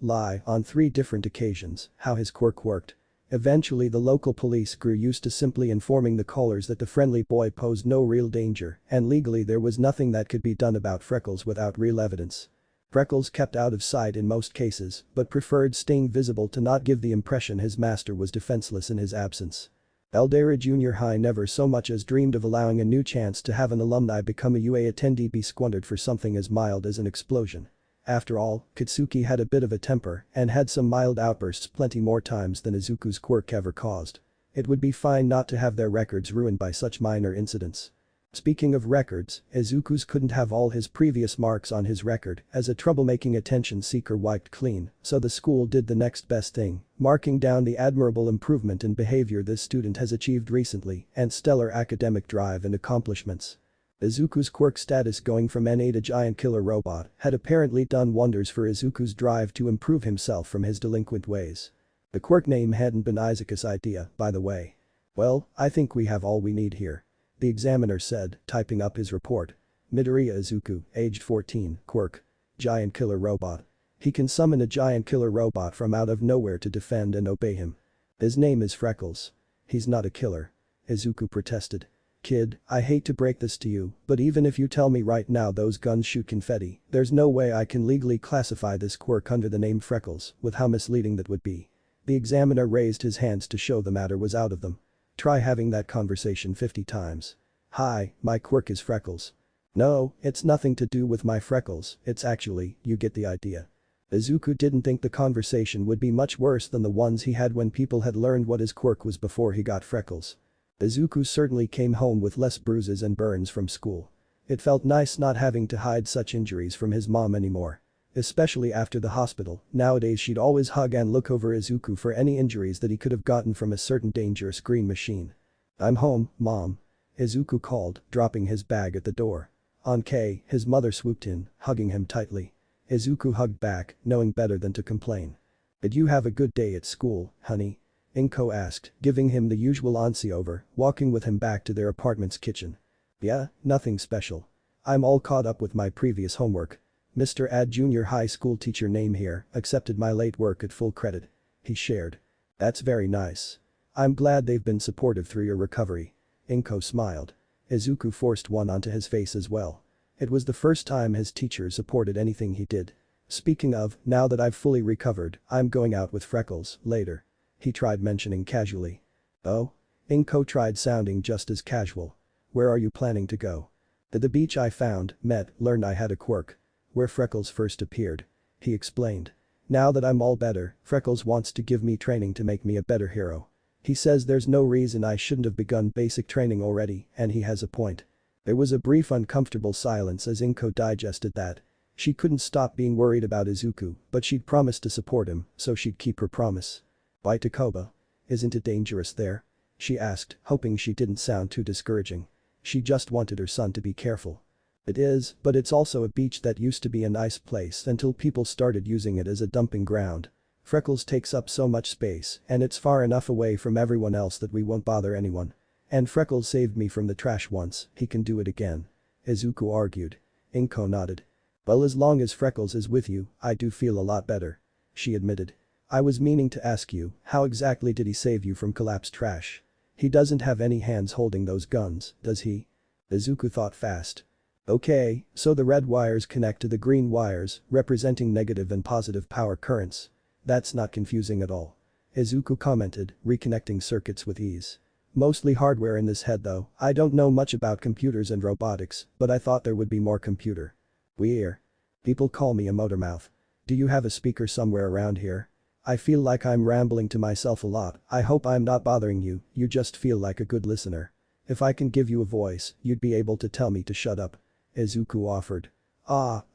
lie on 3 different occasions, how his quirk worked. Eventually the local police grew used to simply informing the callers that the friendly boy posed no real danger, and legally there was nothing that could be done about Freckles without real evidence. Freckles kept out of sight in most cases, but preferred staying visible to not give the impression his master was defenseless in his absence. Eldera Junior High never so much as dreamed of allowing a new chance to have an alumni become a UA attendee be squandered for something as mild as an explosion. After all, Katsuki had a bit of a temper and had some mild outbursts plenty more times than Izuku's quirk ever caused. It would be fine not to have their records ruined by such minor incidents. Speaking of records, Izuku's couldn't have all his previous marks on his record as a troublemaking attention seeker wiped clean, so the school did the next best thing, marking down the admirable improvement in behavior this student has achieved recently and stellar academic drive and accomplishments. Izuku's quirk status going from NA to giant killer robot had apparently done wonders for Izuku's drive to improve himself from his delinquent ways. The quirk name hadn't been Izuku's idea, by the way. "Well, I think we have all we need here," the examiner said, typing up his report. "Midoriya Izuku, aged 14, quirk. Giant killer robot. He can summon a giant killer robot from out of nowhere to defend and obey him. His name is Freckles. He's not a killer," Izuku protested. "Kid, I hate to break this to you, but even if you tell me right now those guns shoot confetti, there's no way I can legally classify this quirk under the name Freckles, with how misleading that would be." The examiner raised his hands to show the matter was out of them. Try having that conversation 50 times. "Hi, my quirk is Freckles." "No, it's nothing to do with my freckles, it's actually, you get the idea." Izuku didn't think the conversation would be much worse than the ones he had when people had learned what his quirk was before he got freckles. Izuku certainly came home with less bruises and burns from school. It felt nice not having to hide such injuries from his mom anymore. Especially after the hospital, nowadays she'd always hug and look over Izuku for any injuries that he could have gotten from a certain dangerous green machine. "I'm home, Mom." Izuku called, dropping his bag at the door. On K, his mother swooped in, hugging him tightly. Izuku hugged back, knowing better than to complain. "Did you have a good day at school, honey?" Inko asked, giving him the usual once-over, walking with him back to their apartment's kitchen. "Yeah, nothing special. I'm all caught up with my previous homework. Mr. Ad junior high school teacher name here accepted my late work at full credit," he shared. "That's very nice. I'm glad they've been supportive through your recovery." Inko smiled. Izuku forced one onto his face as well. It was the first time his teacher supported anything he did. "Speaking of, now that I've fully recovered, I'm going out with Freckles, later." He tried mentioning casually. "Oh?" Inko tried sounding just as casual. "Where are you planning to go?" "To the beach I found, met, learned I had a quirk. Where Freckles first appeared." He explained. "Now that I'm all better, Freckles wants to give me training to make me a better hero. He says there's no reason I shouldn't have begun basic training already, and he has a point." There was a brief uncomfortable silence as Inko digested that. She couldn't stop being worried about Izuku, but she'd promised to support him, so she'd keep her promise. "Why Takoba? Isn't it dangerous there?" she asked, hoping she didn't sound too discouraging. She just wanted her son to be careful. "It is, but it's also a beach that used to be a nice place until people started using it as a dumping ground. Freckles takes up so much space, and it's far enough away from everyone else that we won't bother anyone. And Freckles saved me from the trash once, he can do it again." Izuku argued. Inko nodded. "Well, as long as Freckles is with you, I do feel a lot better," she admitted. "I was meaning to ask you, how exactly did he save you from collapsed trash? He doesn't have any hands holding those guns, does he?" Izuku thought fast. "Okay, so the red wires connect to the green wires, representing negative and positive power currents. That's not confusing at all." Izuku commented, reconnecting circuits with ease. "Mostly hardware in this head though, I don't know much about computers and robotics, but I thought there would be more computer." "We're. People call me a motormouth. Do you have a speaker somewhere around here? I feel like I'm rambling to myself a lot. I hope I'm not bothering you, you just feel like a good listener. If I can give you a voice, you'd be able to tell me to shut up." Izuku offered.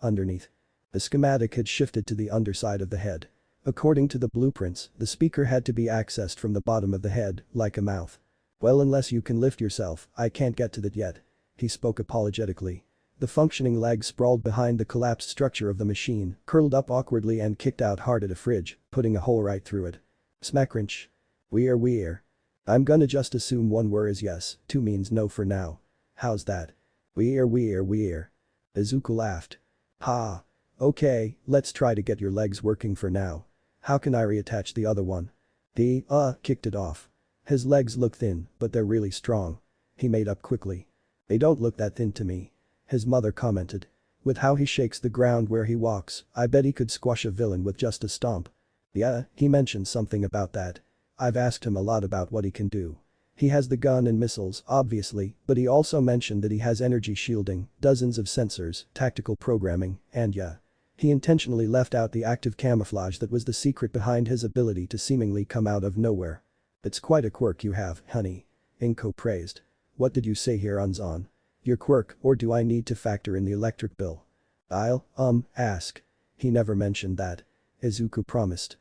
Underneath. The schematic had shifted to the underside of the head. According to the blueprints, the speaker had to be accessed from the bottom of the head, like a mouth. "Well, unless you can lift yourself, I can't get to that yet." He spoke apologetically. The functioning leg sprawled behind the collapsed structure of the machine, curled up awkwardly and kicked out hard at a fridge, putting a hole right through it. Smackrinch. We're. I'm gonna just assume one word is yes, two means no for now. How's that? We're. Izuku laughed. "Ha. Okay, let's try to get your legs working for now. How can I reattach the other one?" He kicked it off. "His legs look thin, but they're really strong." He made up quickly. "They don't look that thin to me." His mother commented. "With how he shakes the ground where he walks, I bet he could squash a villain with just a stomp." "Yeah, he mentioned something about that. I've asked him a lot about what he can do. He has the gun and missiles, obviously, but he also mentioned that he has energy shielding, dozens of sensors, tactical programming, and yeah. He intentionally left out the active camouflage that was the secret behind his ability to seemingly come out of nowhere. It's quite a quirk you have, honey." Inko praised. "What did you say here, Unzon? Your quirk, or do I need to factor in the electric bill?" "I'll, ask." "He never mentioned that." Izuku promised.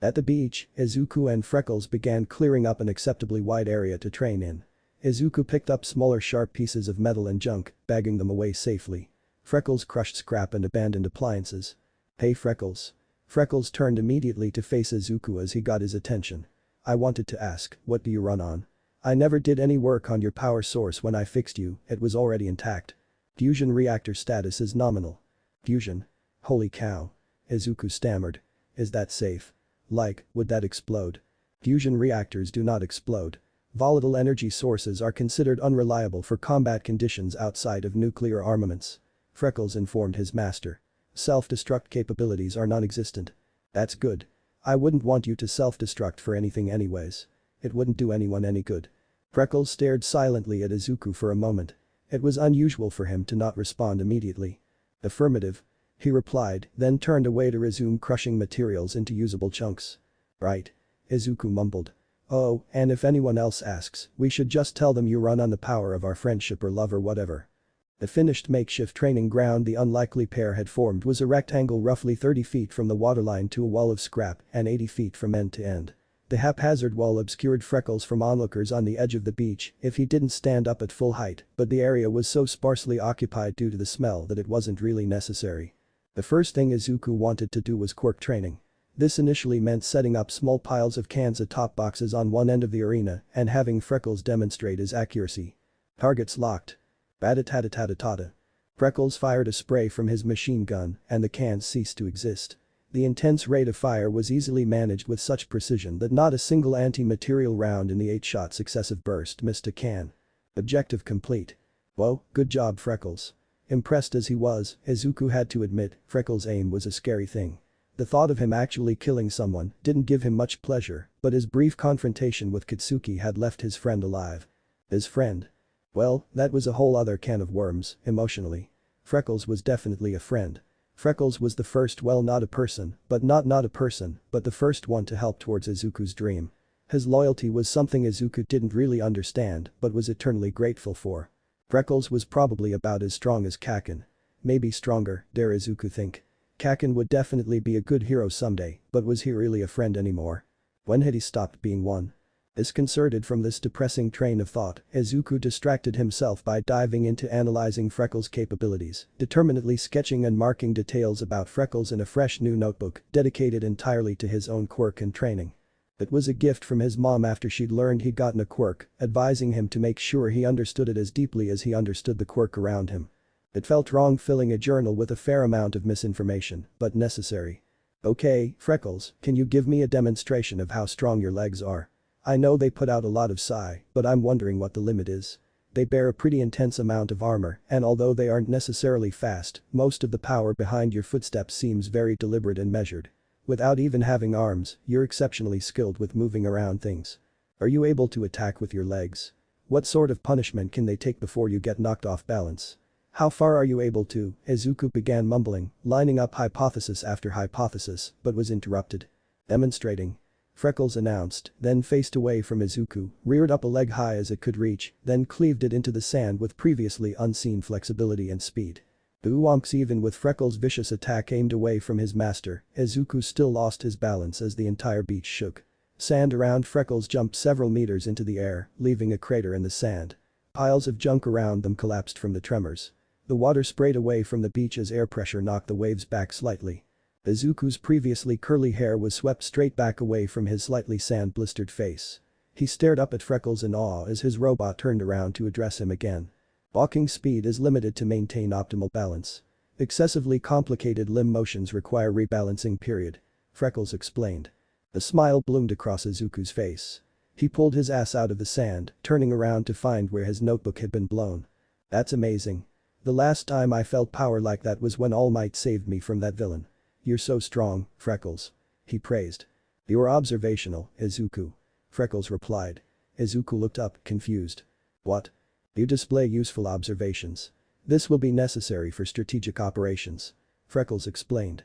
At the beach, Izuku and Freckles began clearing up an acceptably wide area to train in. Izuku picked up smaller sharp pieces of metal and junk, bagging them away safely. Freckles crushed scrap and abandoned appliances. "Hey Freckles." Freckles turned immediately to face Izuku as he got his attention. "I wanted to ask, what do you run on? I never did any work on your power source when I fixed you, it was already intact. Fusion reactor status is nominal." "Fusion? Holy cow." Izuku stammered. "Is that safe? Like, would that explode?" "Fusion reactors do not explode. Volatile energy sources are considered unreliable for combat conditions outside of nuclear armaments." Freckles informed his master. "Self-destruct capabilities are non-existent." "That's good. I wouldn't want you to self-destruct for anything anyways. It wouldn't do anyone any good." Freckles stared silently at Izuku for a moment. It was unusual for him to not respond immediately. "Affirmative." he replied, then turned away to resume crushing materials into usable chunks. Right. Izuku mumbled. Oh, and if anyone else asks, we should just tell them you run on the power of our friendship or love or whatever. The finished makeshift training ground the unlikely pair had formed was a rectangle roughly 30 feet from the waterline to a wall of scrap and 80 feet from end to end. The haphazard wall obscured Freckles from onlookers on the edge of the beach if he didn't stand up at full height, but the area was so sparsely occupied due to the smell that it wasn't really necessary. The first thing Izuku wanted to do was quirk training. This initially meant setting up small piles of cans atop boxes on one end of the arena and having Freckles demonstrate his accuracy. Targets locked. Bat-a-tat-a-tat-a-tat-a. Freckles fired a spray from his machine gun and the cans ceased to exist. The intense rate of fire was easily managed with such precision that not a single anti-material round in the 8-shot successive burst missed a can. Objective complete. Whoa, good job Freckles. Impressed as he was, Izuku had to admit, Freckles' aim was a scary thing. The thought of him actually killing someone didn't give him much pleasure, but his brief confrontation with Katsuki had left his friend alive. His friend? Well, that was a whole other can of worms, emotionally. Freckles was definitely a friend. Freckles was the first not a person, but not a person, but the first one to help towards Izuku's dream. His loyalty was something Izuku didn't really understand but was eternally grateful for. Freckles was probably about as strong as Kacchan. Maybe stronger, dare Izuku think. Kacchan would definitely be a good hero someday, but was he really a friend anymore? When had he stopped being one? Disconcerted from this depressing train of thought, Izuku distracted himself by diving into analyzing Freckles' capabilities, determinedly sketching and marking details about Freckles in a fresh new notebook dedicated entirely to his own quirk and training. It was a gift from his mom after she'd learned he'd gotten a quirk, advising him to make sure he understood it as deeply as he understood the quirk around him. It felt wrong filling a journal with a fair amount of misinformation, but necessary. Okay, Freckles, can you give me a demonstration of how strong your legs are? I know they put out a lot of psi, but I'm wondering what the limit is. They bear a pretty intense amount of armor, and although they aren't necessarily fast, most of the power behind your footsteps seems very deliberate and measured. Without even having arms, you're exceptionally skilled with moving around things. Are you able to attack with your legs? What sort of punishment can they take before you get knocked off balance? How far are you able to? Izuku began mumbling, lining up hypothesis after hypothesis, but was interrupted. Demonstrating. Freckles announced, then faced away from Izuku, reared up a leg high as it could reach, then cleaved it into the sand with previously unseen flexibility and speed. Wonks even with Freckles' vicious attack aimed away from his master, Izuku still lost his balance as the entire beach shook. Sand around Freckles jumped several meters into the air, leaving a crater in the sand. Piles of junk around them collapsed from the tremors. The water sprayed away from the beach as air pressure knocked the waves back slightly. Izuku's previously curly hair was swept straight back away from his slightly sand-blistered face. He stared up at Freckles in awe as his robot turned around to address him again. Walking speed is limited to maintain optimal balance. Excessively complicated limb motions require rebalancing period. Freckles explained. A smile bloomed across Izuku's face. He pulled his ass out of the sand, turning around to find where his notebook had been blown. That's amazing. The last time I felt power like that was when All Might saved me from that villain. You're so strong, Freckles. He praised. You're observational, Izuku. Freckles replied. Izuku looked up, confused. What? You display useful observations. This will be necessary for strategic operations. Freckles explained.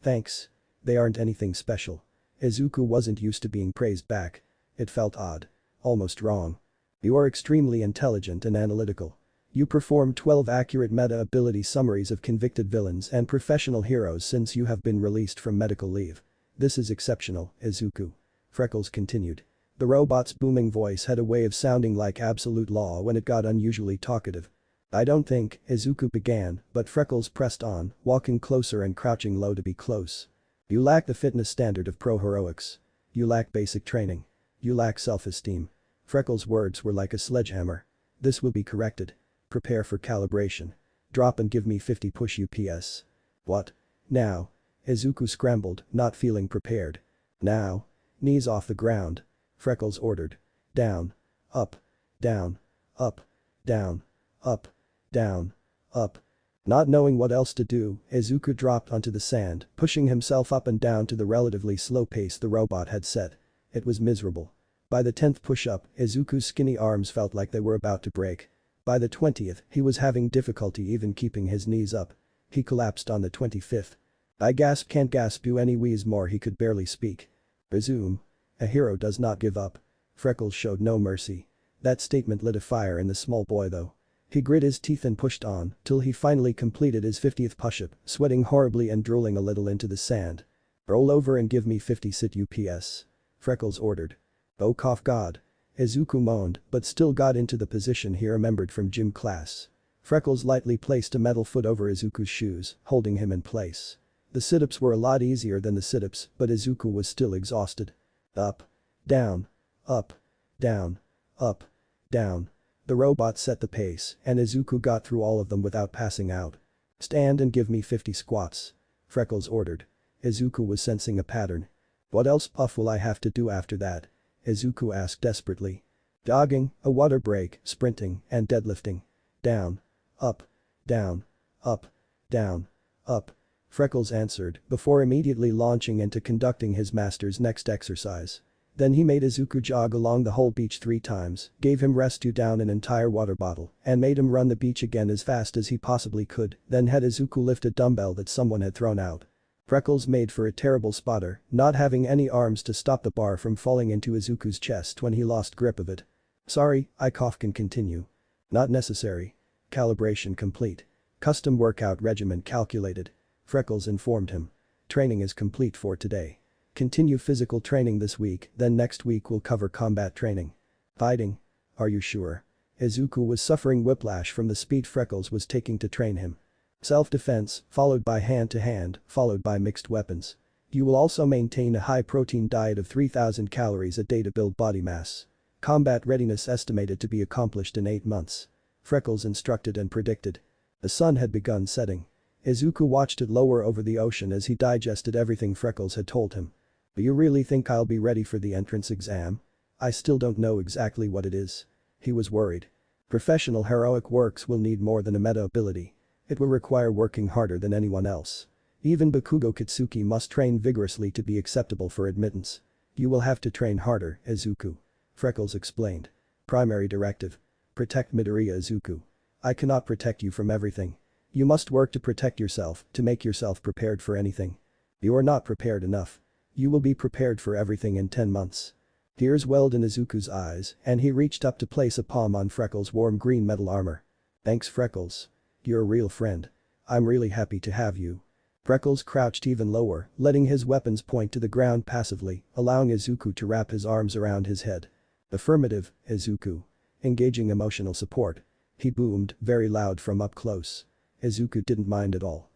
Thanks. They aren't anything special. Izuku wasn't used to being praised back. It felt odd. Almost wrong. You are extremely intelligent and analytical. You performed 12 accurate meta-ability summaries of convicted villains and professional heroes since you have been released from medical leave. This is exceptional, Izuku. Freckles continued. The robot's booming voice had a way of sounding like absolute law when it got unusually talkative. I don't think, Izuku began, but Freckles pressed on, walking closer and crouching low to be close. You lack the fitness standard of pro-heroics. You lack basic training. You lack self-esteem. Freckles' words were like a sledgehammer. This will be corrected. Prepare for calibration. Drop and give me 50 push UPS. What? Now. Izuku scrambled, not feeling prepared. Now. Knees off the ground. Freckles ordered. Down. Up. Down. Up. Down. Up. Down. Up. Not knowing what else to do, Izuku dropped onto the sand, pushing himself up and down to the relatively slow pace the robot had set. It was miserable. By the 10th push-up, Izuku's skinny arms felt like they were about to break. By the 20th, he was having difficulty even keeping his knees up. He collapsed on the 25th. I gasp can't gasp you any wheeze more he could barely speak. Resume. A hero does not give up. Freckles showed no mercy. That statement lit a fire in the small boy though. He grit his teeth and pushed on, till he finally completed his 50th push-up, sweating horribly and drooling a little into the sand. Roll over and give me 50 sit UPS. Freckles ordered. Oh cough god. Izuku moaned, but still got into the position he remembered from gym class. Freckles lightly placed a metal foot over Izuku's shoes, holding him in place. The sit-ups were a lot easier than the sit-ups, but Izuku was still exhausted. Up. Down. Up. Down. Up. Down. The robot set the pace, and Izuku got through all of them without passing out. Stand and give me 50 squats. Freckles ordered. Izuku was sensing a pattern. What else puff will I have to do after that? Izuku asked desperately. Jogging, a water break, sprinting, and deadlifting. Down. Up. Down. Up. Down. Up. Freckles answered, before immediately launching into conducting his master's next exercise. Then he made Izuku jog along the whole beach 3 times, gave him rescue down an entire water bottle, and made him run the beach again as fast as he possibly could, then had Izuku lift a dumbbell that someone had thrown out. Freckles made for a terrible spotter, not having any arms to stop the bar from falling into Izuku's chest when he lost grip of it. Sorry, I cough can continue. Not necessary. Calibration complete. Custom workout regimen calculated. Freckles informed him. Training is complete for today. Continue physical training this week, then next week we'll cover combat training. Fighting? Are you sure? Izuku was suffering whiplash from the speed Freckles was taking to train him. Self-defense, followed by hand-to-hand, followed by mixed weapons. You will also maintain a high-protein diet of 3,000 calories a day to build body mass. Combat readiness estimated to be accomplished in 8 months. Freckles instructed and predicted. The sun had begun setting. Izuku watched it lower over the ocean as he digested everything Freckles had told him. Do you really think I'll be ready for the entrance exam? I still don't know exactly what it is. He was worried. Professional heroic works will need more than a meta ability. It will require working harder than anyone else. Even Bakugo Katsuki must train vigorously to be acceptable for admittance. You will have to train harder, Izuku. Freckles explained. Primary directive. Protect Midoriya Izuku. I cannot protect you from everything. You must work to protect yourself, to make yourself prepared for anything. You are not prepared enough. You will be prepared for everything in 10 months. Tears welled in Izuku's eyes, and he reached up to place a palm on Freckles' warm green metal armor. Thanks Freckles. You're a real friend. I'm really happy to have you. Freckles crouched even lower, letting his weapons point to the ground passively, allowing Izuku to wrap his arms around his head. Affirmative, Izuku. Engaging emotional support. He boomed, very loud from up close. Izuku didn't mind at all.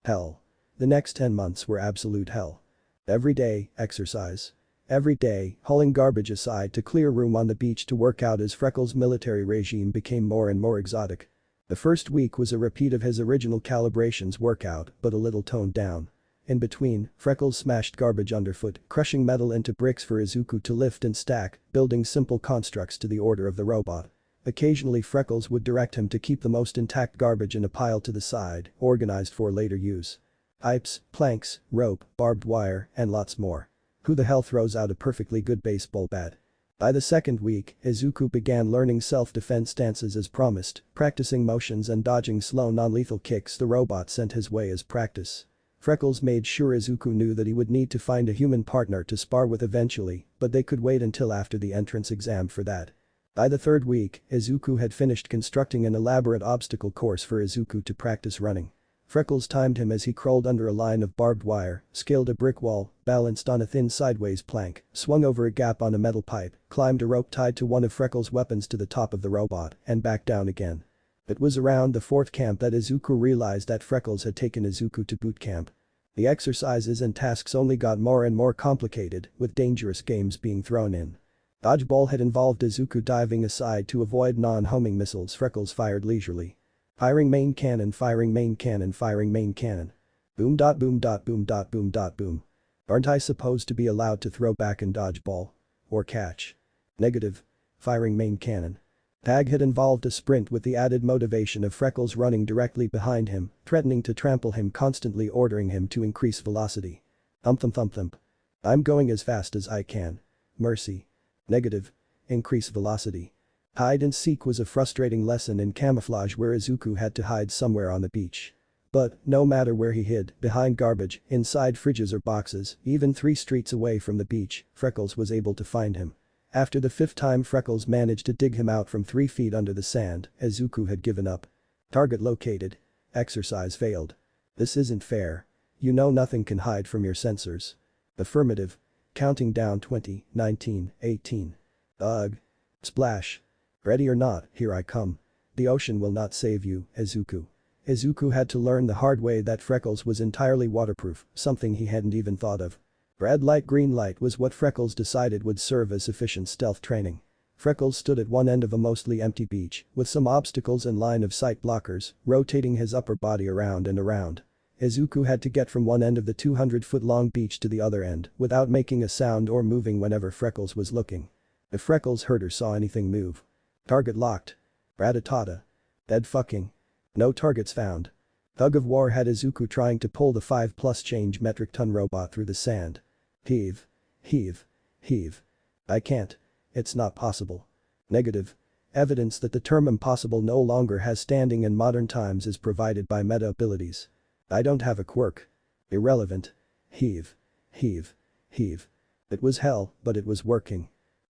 Hell. The next 10 months were absolute hell. Every day, exercise. Every day, hauling garbage aside to clear room on the beach to work out as Freckles' military regime became more and more exotic. The first week was a repeat of his original calibrations workout, but a little toned down. In between, Freckles smashed garbage underfoot, crushing metal into bricks for Izuku to lift and stack, building simple constructs to the order of the robot. Occasionally Freckles would direct him to keep the most intact garbage in a pile to the side, organized for later use. Pipes, planks, rope, barbed wire, and lots more. Who the hell throws out a perfectly good baseball bat? By the second week, Izuku began learning self-defense stances as promised, practicing motions and dodging slow non-lethal kicks the robot sent his way as practice. Freckles made sure Izuku knew that he would need to find a human partner to spar with eventually, but they could wait until after the entrance exam for that. By the third week, Izuku had finished constructing an elaborate obstacle course for Izuku to practice running. Freckles timed him as he crawled under a line of barbed wire, scaled a brick wall, balanced on a thin sideways plank, swung over a gap on a metal pipe, climbed a rope tied to one of Freckles' weapons to the top of the robot, and back down again. It was around the 4th camp that Izuku realized that Freckles had taken Izuku to boot camp. The exercises and tasks only got more and more complicated, with dangerous games being thrown in. Dodgeball had involved Izuku diving aside to avoid non-homing missiles Freckles fired leisurely. Firing main cannon, firing main cannon, firing main cannon. Boom dot boom dot boom dot boom dot boom. Aren't I supposed to be allowed to throw back and dodgeball? Or catch? Negative. Firing main cannon. Tag had involved a sprint with the added motivation of Freckles running directly behind him, threatening to trample him, constantly ordering him to increase velocity. Thump thump thump thump. I'm going as fast as I can. Mercy. Negative. Increase velocity. Hide and seek was a frustrating lesson in camouflage where Izuku had to hide somewhere on the beach. But, no matter where he hid, behind garbage, inside fridges or boxes, even 3 streets away from the beach, Freckles was able to find him. After the 5th time Freckles managed to dig him out from 3 feet under the sand, Izuku had given up. Target located. Exercise failed. This isn't fair. You know nothing can hide from your sensors. Affirmative. Counting down 20, 19, 18. Ugh. Splash. Ready or not, here I come. The ocean will not save you, Izuku. Izuku had to learn the hard way that Freckles was entirely waterproof, something he hadn't even thought of. Red light green light was what Freckles decided would serve as sufficient stealth training. Freckles stood at one end of a mostly empty beach, with some obstacles and line of sight blockers, rotating his upper body around and around. Izuku had to get from one end of the 200-foot-long beach to the other end without making a sound or moving whenever Freckles was looking. If Freckles heard or saw anything move. Target locked. Ratatata. Dead fucking. No targets found. Thug of War had Izuku trying to pull the 5+ change metric ton robot through the sand. Heave. Heave. Heave. I can't. It's not possible. Negative. Evidence that the term impossible no longer has standing in modern times is provided by meta abilities. I don't have a quirk. Irrelevant. Heave. Heave. Heave. It was hell, but it was working.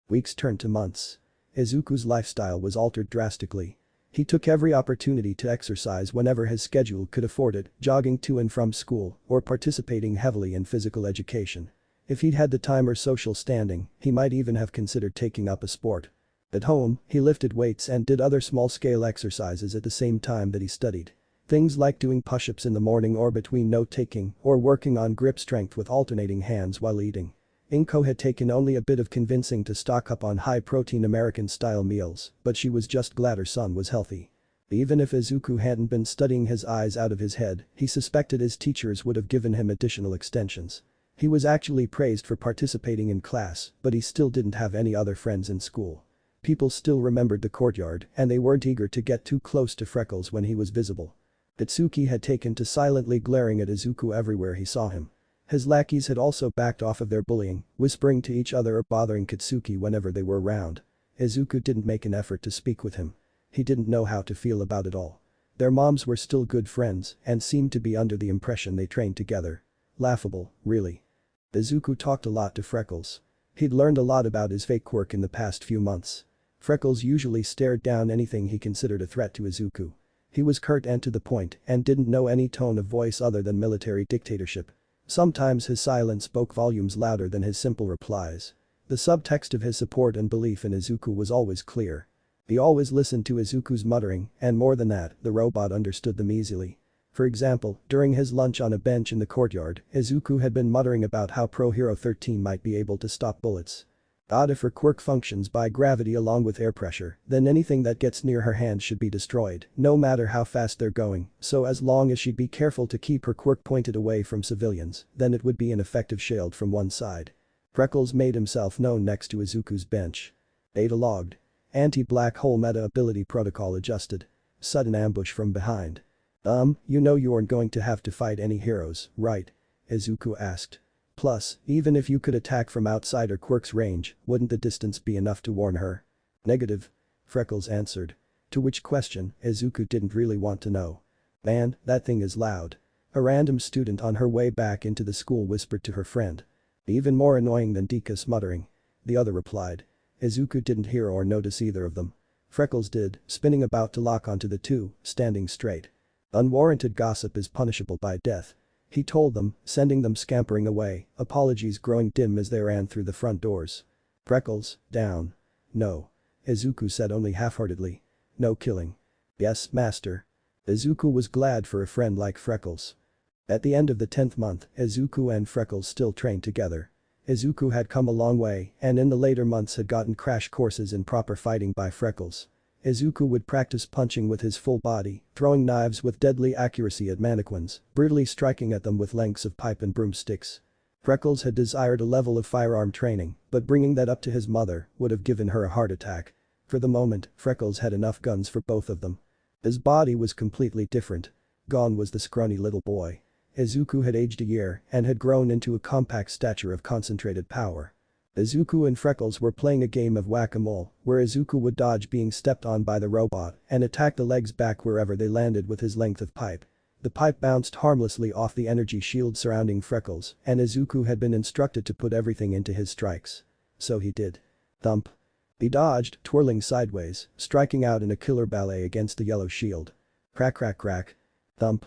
Weeks turned to months. Izuku's lifestyle was altered drastically. He took every opportunity to exercise whenever his schedule could afford it, jogging to and from school or participating heavily in physical education. If he'd had the time or social standing, he might even have considered taking up a sport. At home, he lifted weights and did other small-scale exercises at the same time that he studied. Things like doing push-ups in the morning or between note-taking or working on grip strength with alternating hands while eating. Inko had taken only a bit of convincing to stock up on high-protein American-style meals, but she was just glad her son was healthy. Even if Izuku hadn't been studying his eyes out of his head, he suspected his teachers would have given him additional extensions. He was actually praised for participating in class, but he still didn't have any other friends in school. People still remembered the courtyard, and they weren't eager to get too close to Freckles when he was visible. Itsuki had taken to silently glaring at Izuku everywhere he saw him. His lackeys had also backed off of their bullying, whispering to each other or bothering Katsuki whenever they were around. Izuku didn't make an effort to speak with him. He didn't know how to feel about it all. Their moms were still good friends and seemed to be under the impression they trained together. Laughable, really. Izuku talked a lot to Freckles. He'd learned a lot about his fake quirk in the past few months. Freckles usually stared down anything he considered a threat to Izuku. He was curt and to the point and didn't know any tone of voice other than military dictatorship. Sometimes his silence spoke volumes louder than his simple replies. The subtext of his support and belief in Izuku was always clear. He always listened to Izuku's muttering, and more than that, the robot understood them easily. For example, during his lunch on a bench in the courtyard, Izuku had been muttering about how Pro Hero 13 might be able to stop bullets. Odd if her quirk functions by gravity along with air pressure, then anything that gets near her hand should be destroyed, no matter how fast they're going, so as long as she'd be careful to keep her quirk pointed away from civilians, then it would be an effective shield from one side. Freckles made himself known next to Izuku's bench. Data logged. Anti-black hole meta ability protocol adjusted. Sudden ambush from behind. You know you aren't going to have to fight any heroes, right? Izuku asked. Plus, even if you could attack from outside her quirk's range, wouldn't the distance be enough to warn her? Negative. Freckles answered. To which question, Izuku didn't really want to know. Man, that thing is loud. A random student on her way back into the school whispered to her friend. Even more annoying than Dika's muttering. The other replied. Izuku didn't hear or notice either of them. Freckles did, spinning about to lock onto the two, standing straight. Unwarranted gossip is punishable by death. He told them, sending them scampering away, apologies growing dim as they ran through the front doors. Freckles, down. No. Izuku said only half-heartedly. No killing. Yes, master. Izuku was glad for a friend like Freckles. At the end of the 10th month, Izuku and Freckles still trained together. Izuku had come a long way and in the later months had gotten crash courses in proper fighting by Freckles. Izuku would practice punching with his full body, throwing knives with deadly accuracy at mannequins, brutally striking at them with lengths of pipe and broomsticks. Freckles had desired a level of firearm training, but bringing that up to his mother would have given her a heart attack. For the moment, Freckles had enough guns for both of them. His body was completely different. Gone was the scrawny little boy. Izuku had aged a year and had grown into a compact stature of concentrated power. Izuku and Freckles were playing a game of whack-a-mole, where Izuku would dodge being stepped on by the robot and attack the legs back wherever they landed with his length of pipe. The pipe bounced harmlessly off the energy shield surrounding Freckles, and Izuku had been instructed to put everything into his strikes. So he did. Thump. He dodged, twirling sideways, striking out in a killer ballet against the yellow shield. Crack crack crack. Thump.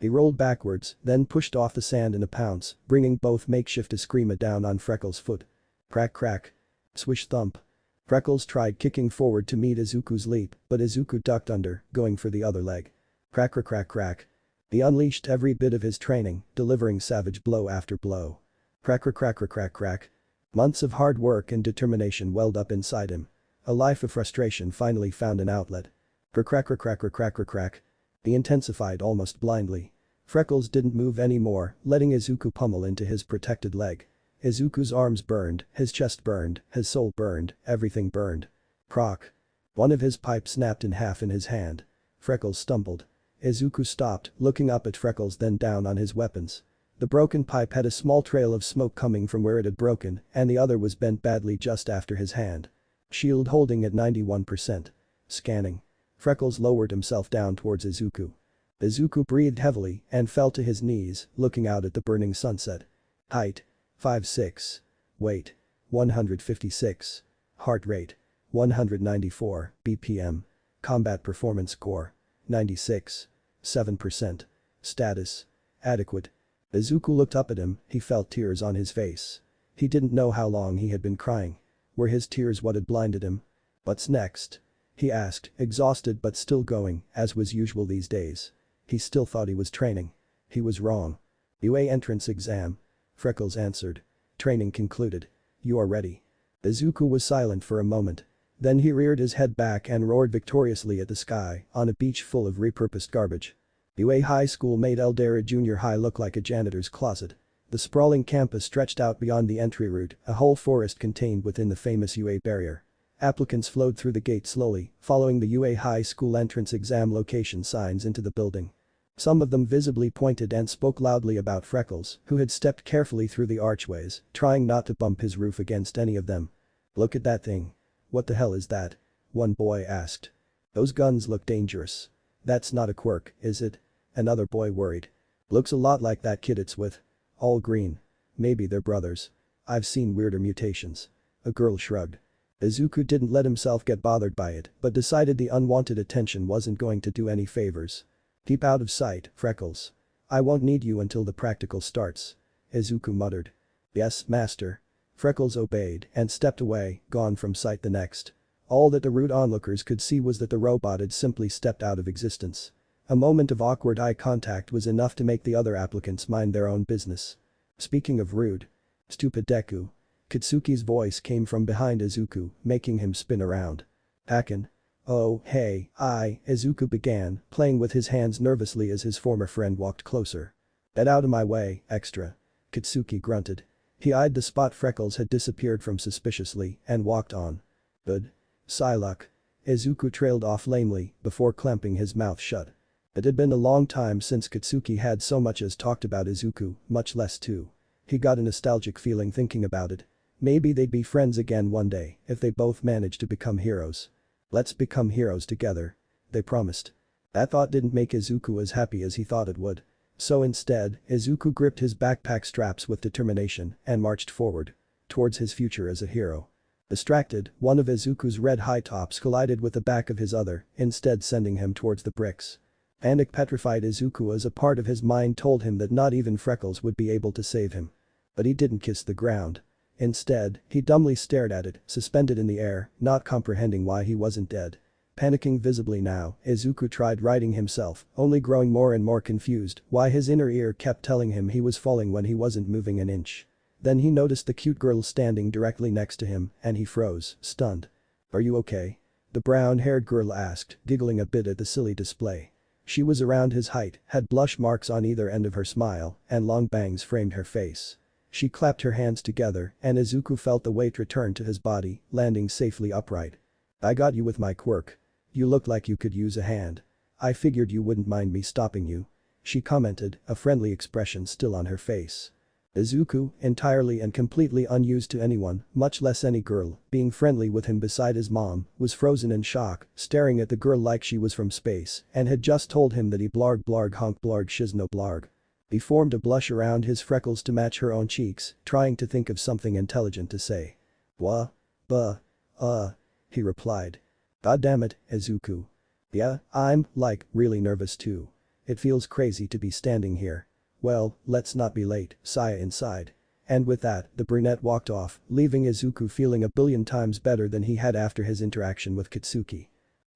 He rolled backwards, then pushed off the sand in a pounce, bringing both makeshift Eskrima down on Freckles' foot. Crack crack. Swish thump. Freckles tried kicking forward to meet Izuku's leap, but Izuku ducked under, going for the other leg. Crack crack crack crack. He unleashed every bit of his training, delivering savage blow after blow. Crack crack crack crack crack crack. Months of hard work and determination welled up inside him. A life of frustration finally found an outlet. Crack crack crack crack crack crack crack. He intensified almost blindly. Freckles didn't move anymore, letting Izuku pummel into his protected leg. Izuku's arms burned, his chest burned, his soul burned, everything burned. Proc. One of his pipes snapped in half in his hand. Freckles stumbled. Izuku stopped, looking up at Freckles then down on his weapons. The broken pipe had a small trail of smoke coming from where it had broken, and the other was bent badly just after his hand. Shield holding at 91%. Scanning. Freckles lowered himself down towards Izuku. Izuku breathed heavily and fell to his knees, looking out at the burning sunset. Height. 5'6". Weight. 156. Heart rate. 194 BPM. Combat performance score. 96. 7%. Status. Adequate. Izuku looked up at him, he felt tears on his face. He didn't know how long he had been crying. Were his tears what had blinded him? What's next? He asked, exhausted but still going, as was usual these days. He still thought he was training. He was wrong. UA entrance exam. Freckles answered. Training concluded. You are ready. Izuku was silent for a moment. Then he reared his head back and roared victoriously at the sky, on a beach full of repurposed garbage. UA High School made Eldera Junior High look like a janitor's closet. The sprawling campus stretched out beyond the entry route, a whole forest contained within the famous UA barrier. Applicants flowed through the gate slowly, following the UA High School entrance exam location signs into the building. Some of them visibly pointed and spoke loudly about Freckles, who had stepped carefully through the archways, trying not to bump his roof against any of them. Look at that thing. What the hell is that? One boy asked. Those guns look dangerous. That's not a quirk, is it? Another boy worried. Looks a lot like that kid it's with. All green. Maybe they're brothers. I've seen weirder mutations. A girl shrugged. Izuku didn't let himself get bothered by it, but decided the unwanted attention wasn't going to do any favors. Keep out of sight, Freckles. I won't need you until the practical starts. Izuku muttered. Yes, master. Freckles obeyed and stepped away, gone from sight the next. All that the rude onlookers could see was that the robot had simply stepped out of existence. A moment of awkward eye contact was enough to make the other applicants mind their own business. Speaking of rude. Stupid Deku. Katsuki's voice came from behind Izuku, making him spin around. Kacchan. Oh, hey, Izuku began, playing with his hands nervously as his former friend walked closer. Get out of my way, extra. Katsuki grunted. He eyed the spot Freckles had disappeared from suspiciously and walked on. Good. Psylocke. Izuku trailed off lamely before clamping his mouth shut. It had been a long time since Katsuki had so much as talked about Izuku, much less two. He got a nostalgic feeling thinking about it. Maybe they'd be friends again one day if they both managed to become heroes. Let's become heroes together. They promised. That thought didn't make Izuku as happy as he thought it would. So instead, Izuku gripped his backpack straps with determination and marched forward. Towards his future as a hero. Distracted, one of Izuku's red high tops collided with the back of his other, instead sending him towards the bricks. Panic petrified Izuku as a part of his mind told him that not even Freckles would be able to save him. But he didn't kiss the ground. Instead, he dumbly stared at it, suspended in the air, not comprehending why he wasn't dead. Panicking visibly now, Izuku tried righting himself, only growing more and more confused why his inner ear kept telling him he was falling when he wasn't moving an inch. Then he noticed the cute girl standing directly next to him, and he froze, stunned. Are you okay? The brown-haired girl asked, giggling a bit at the silly display. She was around his height, had blush marks on either end of her smile, and long bangs framed her face. She clapped her hands together and Izuku felt the weight return to his body, landing safely upright. I got you with my quirk. You look like you could use a hand. I figured you wouldn't mind me stopping you. She commented, a friendly expression still on her face. Izuku, entirely and completely unused to anyone, much less any girl, being friendly with him beside his mom, was frozen in shock, staring at the girl like she was from space and had just told him that he blarg blarg honk blarg shizno blarg. He formed a blush around his freckles to match her own cheeks, trying to think of something intelligent to say. Wha? Buh. He replied. God damn it, Izuku. Yeah, I'm, like, really nervous too. It feels crazy to be standing here. Well, let's not be late, Saya inside. And with that, the brunette walked off, leaving Izuku feeling a billion times better than he had after his interaction with Katsuki.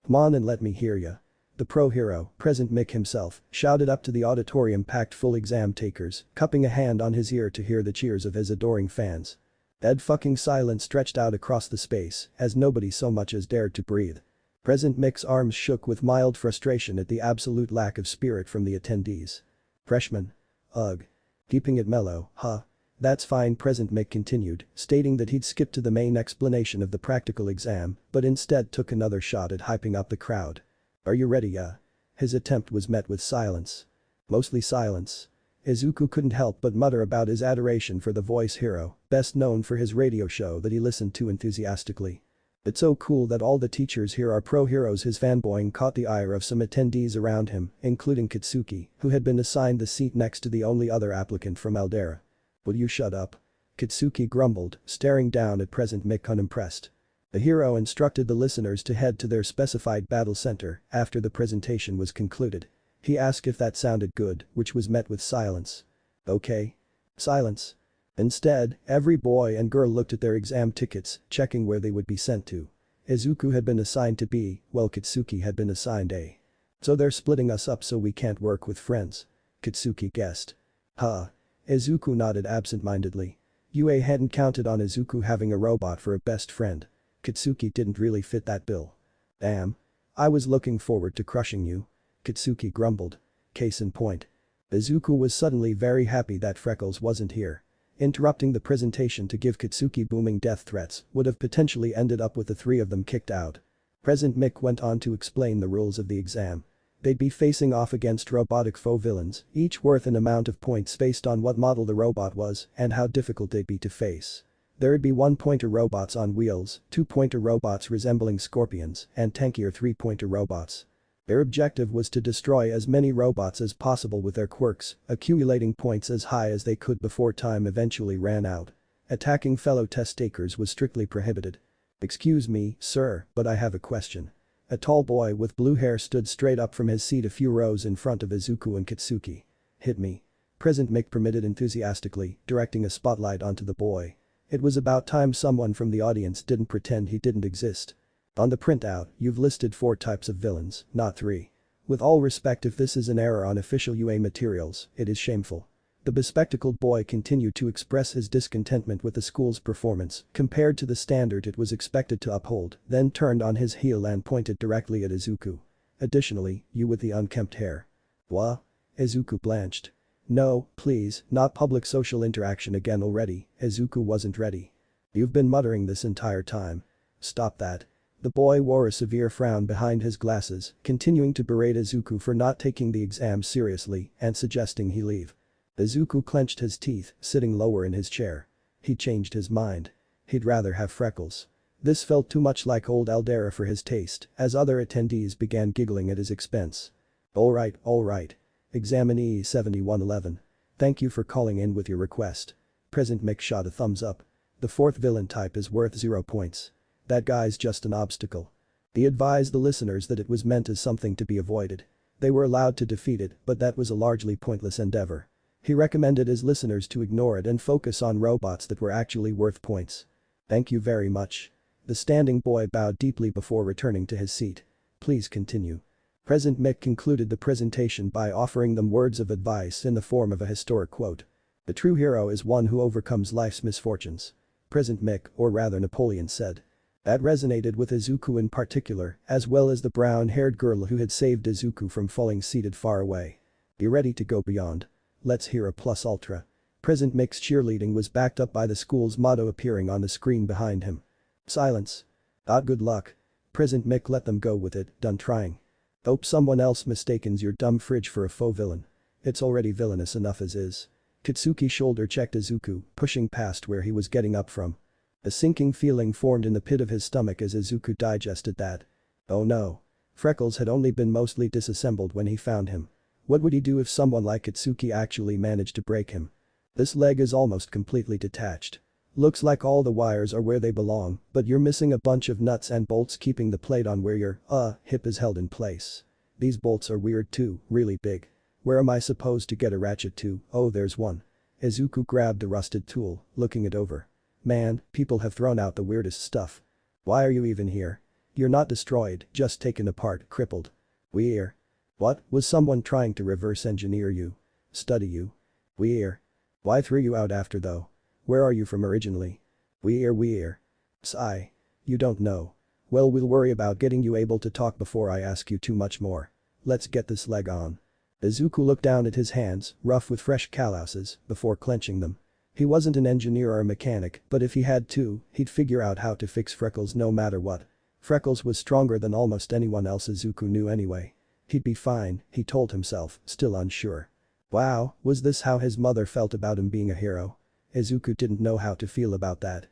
Come on and let me hear ya. The pro hero, Present Mick himself, shouted up to the auditorium packed full exam takers, cupping a hand on his ear to hear the cheers of his adoring fans. Dead fucking silence stretched out across the space, as nobody so much as dared to breathe. Present Mick's arms shook with mild frustration at the absolute lack of spirit from the attendees. Freshman. Ugh. Keeping it mellow, huh? That's fine, Present Mick continued, stating that he'd skip to the main explanation of the practical exam, but instead took another shot at hyping up the crowd. Are you ready, yeah? His attempt was met with silence. Mostly silence. Izuku couldn't help but mutter about his adoration for the voice hero, best known for his radio show that he listened to enthusiastically. It's so cool that all the teachers here are pro heroes. His fanboying caught the ire of some attendees around him, including Katsuki, who had been assigned the seat next to the only other applicant from Aldera. Will you shut up? Katsuki grumbled, staring down at Present Mick unimpressed. The hero instructed the listeners to head to their specified battle center after the presentation was concluded. He asked if that sounded good, which was met with silence. Okay. Silence. Instead, every boy and girl looked at their exam tickets, checking where they would be sent to. Izuku had been assigned to B, while Katsuki had been assigned A. So they're splitting us up so we can't work with friends. Katsuki guessed. Huh. Izuku nodded absent-mindedly. UA hadn't counted on Izuku having a robot for a best friend. Katsuki didn't really fit that bill. Damn. I was looking forward to crushing you. Katsuki grumbled. Case in point. Izuku was suddenly very happy that Freckles wasn't here. Interrupting the presentation to give Katsuki booming death threats would have potentially ended up with the three of them kicked out. Present Mick went on to explain the rules of the exam. They'd be facing off against robotic foe villains, each worth an amount of points based on what model the robot was and how difficult they'd be to face. There'd be 1-pointer robots on wheels, 2-pointer robots resembling scorpions, and tankier 3-pointer robots. Their objective was to destroy as many robots as possible with their quirks, accumulating points as high as they could before time eventually ran out. Attacking fellow test takers was strictly prohibited. Excuse me, sir, but I have a question. A tall boy with blue hair stood straight up from his seat a few rows in front of Izuku and Katsuki. Hit me. Present Mick permitted enthusiastically, directing a spotlight onto the boy. It was about time someone from the audience didn't pretend he didn't exist. On the printout, you've listed 4 types of villains, not 3. With all respect, if this is an error on official UA materials, it is shameful. The bespectacled boy continued to express his discontentment with the school's performance compared to the standard it was expected to uphold, then turned on his heel and pointed directly at Izuku. Additionally, you with the unkempt hair. What? Izuku blanched. No, please, not public social interaction again already. Izuku wasn't ready. You've been muttering this entire time. Stop that. The boy wore a severe frown behind his glasses, continuing to berate Izuku for not taking the exam seriously and suggesting he leave. Izuku clenched his teeth, sitting lower in his chair. He changed his mind. He'd rather have Freckles. This felt too much like old Aldera for his taste, as other attendees began giggling at his expense. Alright. Examinee 7111. Thank you for calling in with your request. Present Mick shot a thumbs up. The 4th villain type is worth 0 points. That guy's just an obstacle. He advised the listeners that it was meant as something to be avoided. They were allowed to defeat it, but that was a largely pointless endeavor. He recommended his listeners to ignore it and focus on robots that were actually worth points. Thank you very much. The standing boy bowed deeply before returning to his seat. Please continue. Present Mick concluded the presentation by offering them words of advice in the form of a historic quote. The true hero is one who overcomes life's misfortunes. Present Mick, or rather Napoleon, said. That resonated with Izuku in particular, as well as the brown-haired girl who had saved Izuku from falling seated far away. Be ready to go beyond. Let's hear a plus ultra. Present Mick's cheerleading was backed up by the school's motto appearing on the screen behind him. Silence. Good luck. Present Mick let them go with it, done trying. Hope someone else mistakens your dumb fridge for a faux villain. It's already villainous enough as is. Katsuki shoulder-checked Izuku, pushing past where he was getting up from. A sinking feeling formed in the pit of his stomach as Izuku digested that. Oh no. Freckles had only been mostly disassembled when he found him. What would he do if someone like Katsuki actually managed to break him? This leg is almost completely detached. Looks like all the wires are where they belong, but you're missing a bunch of nuts and bolts keeping the plate on where your, hip is held in place. These bolts are weird too, really big. Where am I supposed to get a ratchet to? Oh, there's one. Izuku grabbed the rusted tool, looking it over. Man, people have thrown out the weirdest stuff. Why are you even here? You're not destroyed, just taken apart, crippled. We're. What? Was someone trying to reverse engineer you? Study you? We're. Why threw you out after though? Where are you from originally? We're. Sigh. You don't know. Well, we'll worry about getting you able to talk before I ask you too much more. Let's get this leg on. Izuku looked down at his hands, rough with fresh calluses, before clenching them. He wasn't an engineer or a mechanic, but if he had to, he'd figure out how to fix Freckles no matter what. Freckles was stronger than almost anyone else Izuku knew anyway. He'd be fine, he told himself, still unsure. Wow, was this how his mother felt about him being a hero? Izuku didn't know how to feel about that.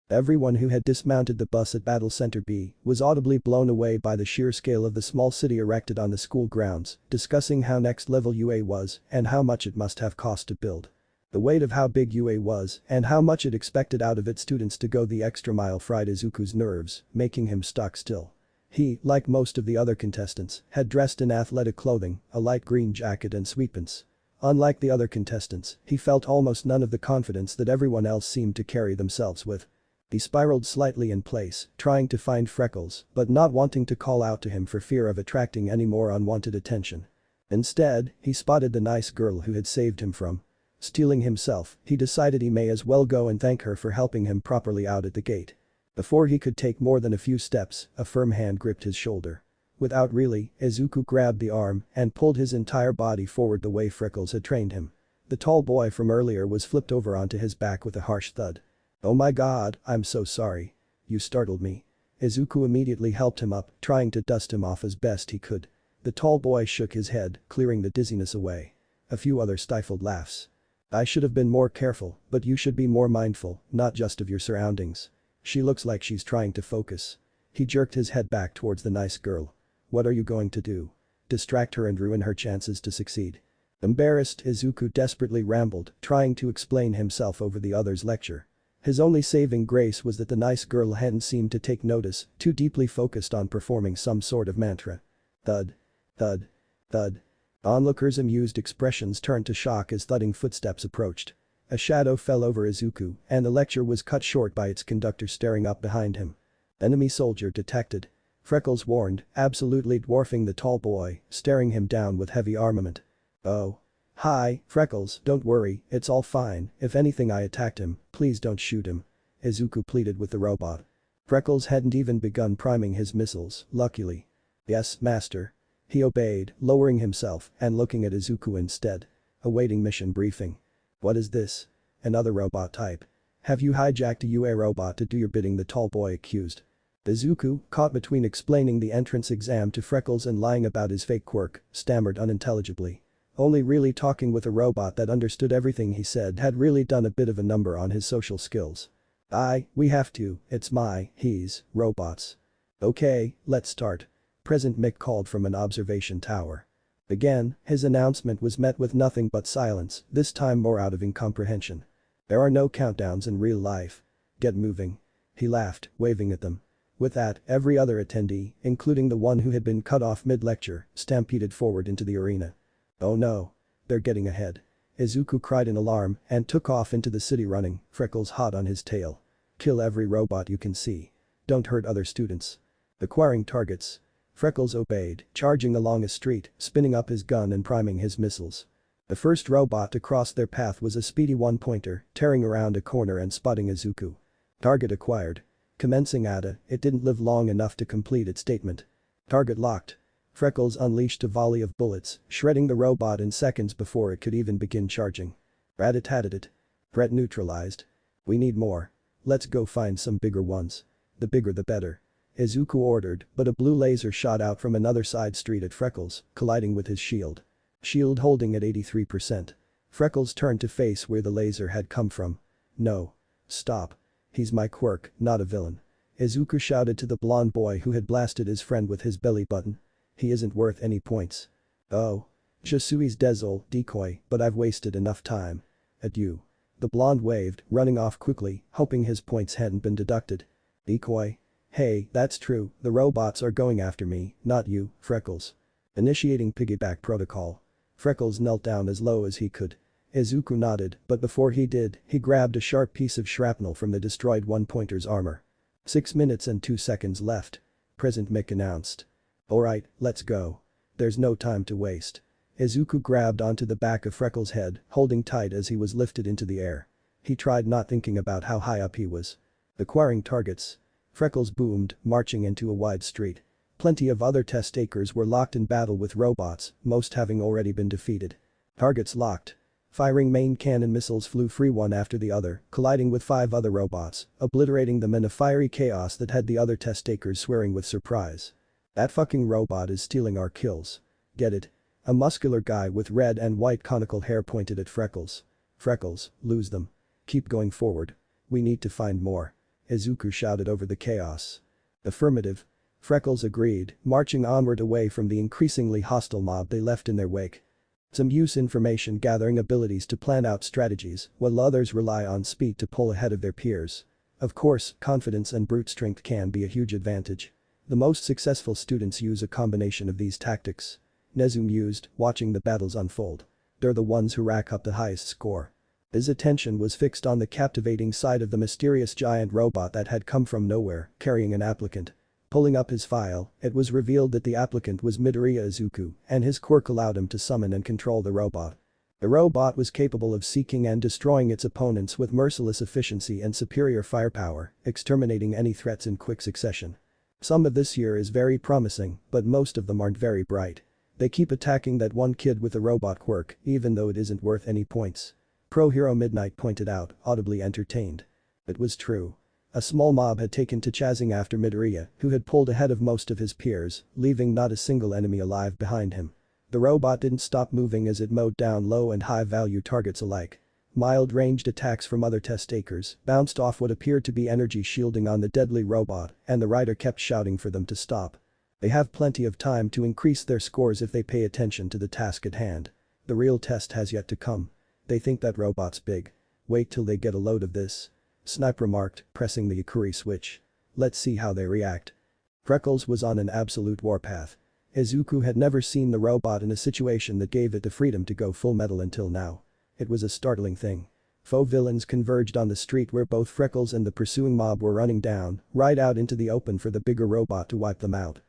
Everyone who had dismounted the bus at Battle Center B was audibly blown away by the sheer scale of the small city erected on the school grounds, discussing how next level UA was and how much it must have cost to build. The weight of how big UA was and how much it expected out of its students to go the extra mile fried Izuku's nerves, making him stock still. He, like most of the other contestants, had dressed in athletic clothing, a light green jacket and sweatpants. Unlike the other contestants, he felt almost none of the confidence that everyone else seemed to carry themselves with. He spiraled slightly in place, trying to find Freckles, but not wanting to call out to him for fear of attracting any more unwanted attention. Instead, he spotted the nice girl who had saved him from stealing himself. He decided he may as well go and thank her for helping him properly out at the gate. Before he could take more than a few steps, a firm hand gripped his shoulder. Without really, Izuku grabbed the arm and pulled his entire body forward the way Freckles had trained him. The tall boy from earlier was flipped over onto his back with a harsh thud. Oh my god, I'm so sorry. You startled me. Izuku immediately helped him up, trying to dust him off as best he could. The tall boy shook his head, clearing the dizziness away. A few other stifled laughs. I should have been more careful, but you should be more mindful, not just of your surroundings. She looks like she's trying to focus. He jerked his head back towards the nice girl. What are you going to do? Distract her and ruin her chances to succeed. Embarrassed, Izuku desperately rambled, trying to explain himself over the other's lecture. His only saving grace was that the nice girl hadn't seemed to take notice, too deeply focused on performing some sort of mantra. Thud. Thud. Thud. Onlookers' amused expressions turned to shock as thudding footsteps approached. A shadow fell over Izuku, and the lecture was cut short by its conductor staring up behind him. Enemy soldier detected. Freckles warned, absolutely dwarfing the tall boy, staring him down with heavy armament. Oh. Hi, Freckles, don't worry, it's all fine, if anything I attacked him, please don't shoot him. Izuku pleaded with the robot. Freckles hadn't even begun priming his missiles, luckily. Yes, master. He obeyed, lowering himself and looking at Izuku instead. Awaiting mission briefing. What is this? Another robot type. Have you hijacked a UA robot to do your bidding? The tall boy accused. Izuku, caught between explaining the entrance exam to Freckles and lying about his fake quirk, stammered unintelligibly. Only really talking with a robot that understood everything he said had really done a bit of a number on his social skills. We have to, it's he's, robots. Okay, let's start. President Mick called from an observation tower. Again, his announcement was met with nothing but silence, this time more out of incomprehension. There are no countdowns in real life. Get moving. He laughed, waving at them. With that, every other attendee, including the one who had been cut off mid-lecture, stampeded forward into the arena. Oh no. They're getting ahead. Izuku cried in alarm and took off into the city running, Freckles hot on his tail. Kill every robot you can see. Don't hurt other students. Acquiring targets. Freckles obeyed, charging along a street, spinning up his gun and priming his missiles. The first robot to cross their path was a speedy one-pointer, tearing around a corner and spotting Izuku. Target acquired. Commencing ADA, it didn't live long enough to complete its statement. Target locked. Freckles unleashed a volley of bullets, shredding the robot in seconds before it could even begin charging. Rat-a-tat-a-tat. Threat neutralized. We need more. Let's go find some bigger ones. The bigger the better. Izuku ordered, but a blue laser shot out from another side street at Freckles, colliding with his shield. Shield holding at 83%. Freckles turned to face where the laser had come from. No. Stop. He's my quirk, not a villain. Izuku shouted to the blonde boy who had blasted his friend with his belly button. He isn't worth any points. Oh. Je suis désolé, decoy, but I've wasted enough time. Adieu. The blonde waved, running off quickly, hoping his points hadn't been deducted. Decoy. Hey, that's true, the robots are going after me, not you, Freckles. Initiating piggyback protocol. Freckles knelt down as low as he could. Izuku nodded, but before he did, he grabbed a sharp piece of shrapnel from the destroyed one-pointer's armor. 6 minutes and 2 seconds left. Present Mick announced. Alright, let's go. There's no time to waste. Izuku grabbed onto the back of Freckles' head, holding tight as he was lifted into the air. He tried not thinking about how high up he was. Acquiring targets. Freckles boomed, marching into a wide street. Plenty of other test takers were locked in battle with robots, most having already been defeated. Targets locked. Firing main cannon missiles flew free one after the other, colliding with 5 other robots, obliterating them in a fiery chaos that had the other test takers swearing with surprise. That fucking robot is stealing our kills. Get it? A muscular guy with red and white conical hair pointed at Freckles. Freckles, lose them. Keep going forward. We need to find more. Izuku shouted over the chaos. Affirmative. Freckles agreed, marching onward away from the increasingly hostile mob they left in their wake. Some use information gathering abilities to plan out strategies, while others rely on speed to pull ahead of their peers. Of course, confidence and brute strength can be a huge advantage. The most successful students use a combination of these tactics. Nezu mused, watching the battles unfold. They're the ones who rack up the highest score. His attention was fixed on the captivating sight of the mysterious giant robot that had come from nowhere, carrying an applicant. Pulling up his file, it was revealed that the applicant was Midoriya Izuku, and his quirk allowed him to summon and control the robot. The robot was capable of seeking and destroying its opponents with merciless efficiency and superior firepower, exterminating any threats in quick succession. Some of this year is very promising, but most of them aren't very bright. They keep attacking that one kid with a robot quirk, even though it isn't worth any points. Pro Hero Midnight pointed out, audibly entertained. It was true. A small mob had taken to chasing after Midoriya, who had pulled ahead of most of his peers, leaving not a single enemy alive behind him. The robot didn't stop moving as it mowed down low and high-value targets alike. Mild-ranged attacks from other test takers bounced off what appeared to be energy shielding on the deadly robot, and the rider kept shouting for them to stop. They have plenty of time to increase their scores if they pay attention to the task at hand. The real test has yet to come. They think that robot's big. Wait till they get a load of this. Snipe remarked, pressing the Ikuri switch. Let's see how they react. Freckles was on an absolute warpath. Izuku had never seen the robot in a situation that gave it the freedom to go full metal until now. It was a startling thing. Faux villains converged on the street where both Freckles and the pursuing mob were running down, right out into the open for the bigger robot to wipe them out.